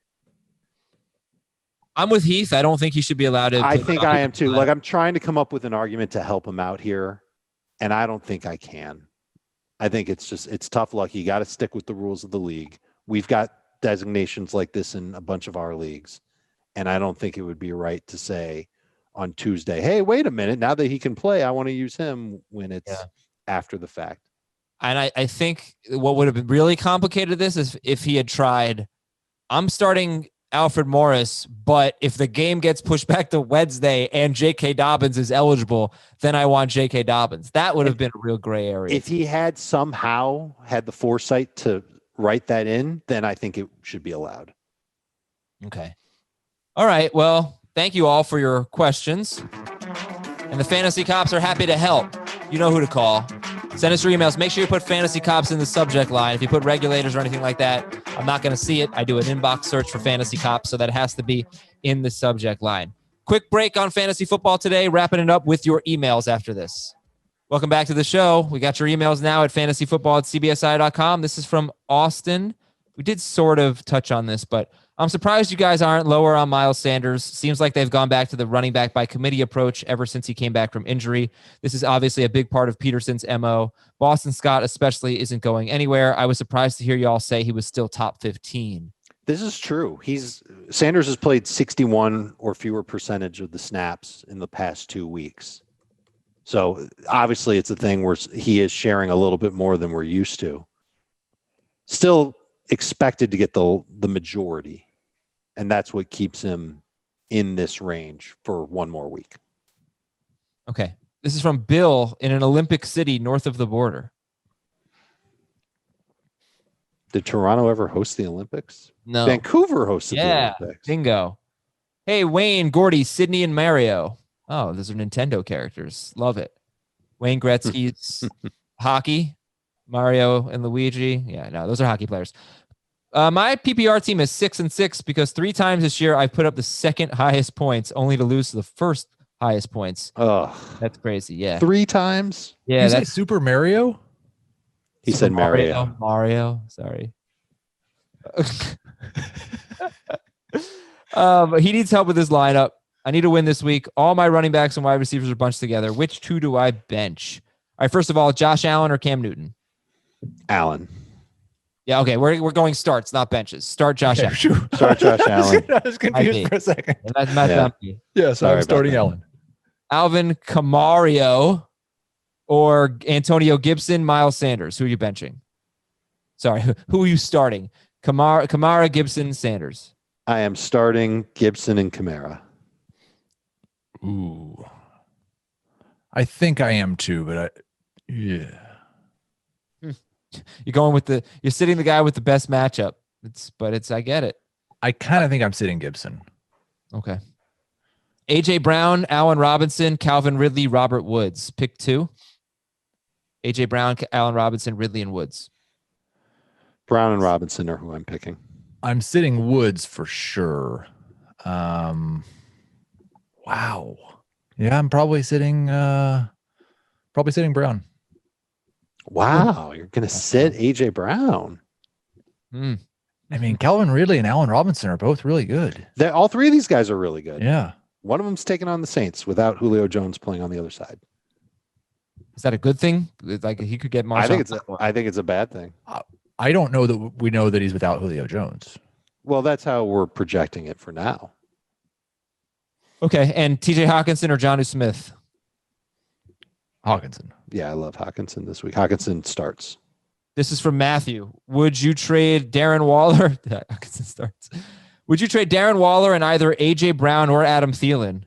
I'm with Heath. I don't think he should be allowed to. I think I am too. Like, I'm trying to come up with an argument to help him out here, and I don't think I can. I think it's tough luck. You got to stick with the rules of the league. We've got designations like this in a bunch of our leagues, and I don't think it would be right to say on Tuesday, hey, wait a minute, now that he can play, I want to use him when it's after the fact. And I think what would have been really complicated this is if he had tried, I'm starting Alfred Morris, but if the game gets pushed back to Wednesday and J.K. Dobbins is eligible, then I want J.K. Dobbins. That would have been a real gray area. If he had somehow had the foresight to write that in, then I think it should be allowed. Okay. All right. Well, thank you all for your questions. And the Fantasy Cops are happy to help. You know who to call. Send us your emails. Make sure you put Fantasy Cops in the subject line. If you put regulators or anything like that, I'm not going to see it. I do an inbox search for Fantasy Cops, so that has to be in the subject line. Quick break on fantasy football today, wrapping it up with your emails after this. Welcome back to the show. We got your emails now at fantasyfootball@cbsi.com. This is from Austin. We did sort of touch on this, but I'm surprised you guys aren't lower on Miles Sanders. Seems like they've gone back to the running back by committee approach ever since he came back from injury. This is obviously a big part of Peterson's MO. Boston Scott especially isn't going anywhere. I was surprised to hear y'all say he was still top 15. This is true. Sanders has played 61 or fewer percentage of the snaps in the past 2 weeks. So obviously it's a thing where he is sharing a little bit more than we're used to. Still expected to get the majority. And that's what keeps him in this range for one more week. Okay. This is from Bill in an Olympic city north of the border. Did Toronto ever host the Olympics? No. Vancouver hosted the Olympics. Bingo. Hey, Wayne, Gordy, Sydney, and Mario. Oh, those are Nintendo characters. Love it. Wayne Gretzky's hockey. Mario and Luigi. Yeah, no, those are hockey players. My PPR team is 6-6 because 3 times this year I put up the second highest points, only to lose to the first highest points. Oh, that's crazy. Yeah, 3 times. Yeah, you that's Super Mario. He said Mario. Mario. Sorry. He needs help with his lineup. I need to win this week. All my running backs and wide receivers are bunched together. Which 2 do I bench? All right, first of all, Josh Allen or Cam Newton? Allen. Yeah, okay. We're going starts, not benches. Start Josh Allen. Start Josh Allen. I was confused for a second. Yeah, so I'm starting Allen. Alvin Kamara or Antonio Gibson, Miles Sanders. Who are you benching? Sorry, who are you starting? Camara, Gibson, Sanders. I am starting Gibson and Camara. Ooh. I think I am too, but yeah. You're going with you're sitting the guy with the best matchup. I get it. I kind of think I'm sitting Gibson. Okay. AJ Brown, Allen Robinson, Calvin Ridley, Robert Woods. Pick 2. AJ Brown, Allen Robinson, Ridley, and Woods. Brown and Robinson are who I'm picking. I'm sitting Woods for sure. Wow. Yeah, I'm probably sitting Brown. Wow, you're going to sit AJ Brown. I mean, Calvin Ridley and Allen Robinson are both really good. All 3 of these guys are really good. Yeah. One of them's taking on the Saints without Julio Jones playing on the other side. Is that a good thing? Like he could get Marshall. I think it's a bad thing. I don't know that we know that he's without Julio Jones. Well, that's how we're projecting it for now. Okay, and TJ Hawkinson or Jonnu Smith? Hawkinson. Yeah, I love Hawkinson this week. Hawkinson starts. This is from Matthew. Would you trade Darren Waller? Hawkinson starts. Would you trade Darren Waller and either AJ Brown or Adam Thielen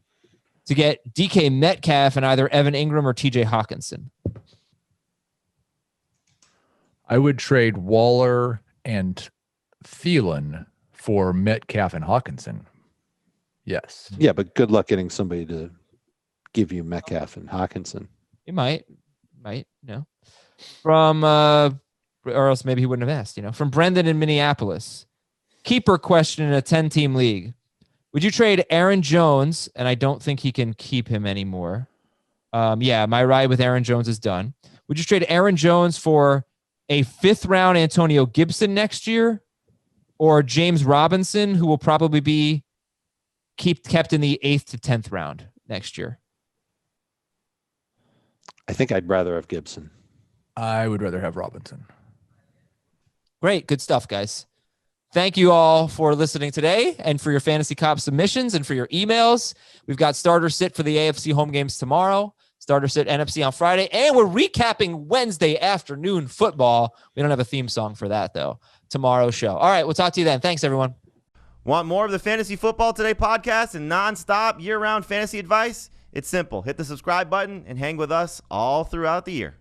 to get DK Metcalf and either Evan Ingram or TJ Hawkinson? I would trade Waller and Thielen for Metcalf and Hawkinson. Yes. Yeah, but good luck getting somebody to give you Metcalf and Hawkinson. He might, from, or else maybe he wouldn't have asked, from Brendan in Minneapolis. Keeper question in a 10-team league. Would you trade Aaron Jones? And I don't think he can keep him anymore. My ride with Aaron Jones is done. Would you trade Aaron Jones for a 5th-round Antonio Gibson next year, or James Robinson, who will probably be kept in the 8th to 10th round next year? I think I'd rather have Gibson. I would rather have Robinson. Great. Good stuff, guys. Thank you all for listening today and for your Fantasy Cop submissions and for your emails. We've got starter sit for the AFC home games tomorrow, starter sit NFC on Friday, and we're recapping Wednesday afternoon football. We don't have a theme song for that, though. Tomorrow's show. All right, we'll talk to you then. Thanks, everyone. Want more of the Fantasy Football Today podcast and nonstop year-round fantasy advice? It's simple. Hit the subscribe button and hang with us all throughout the year.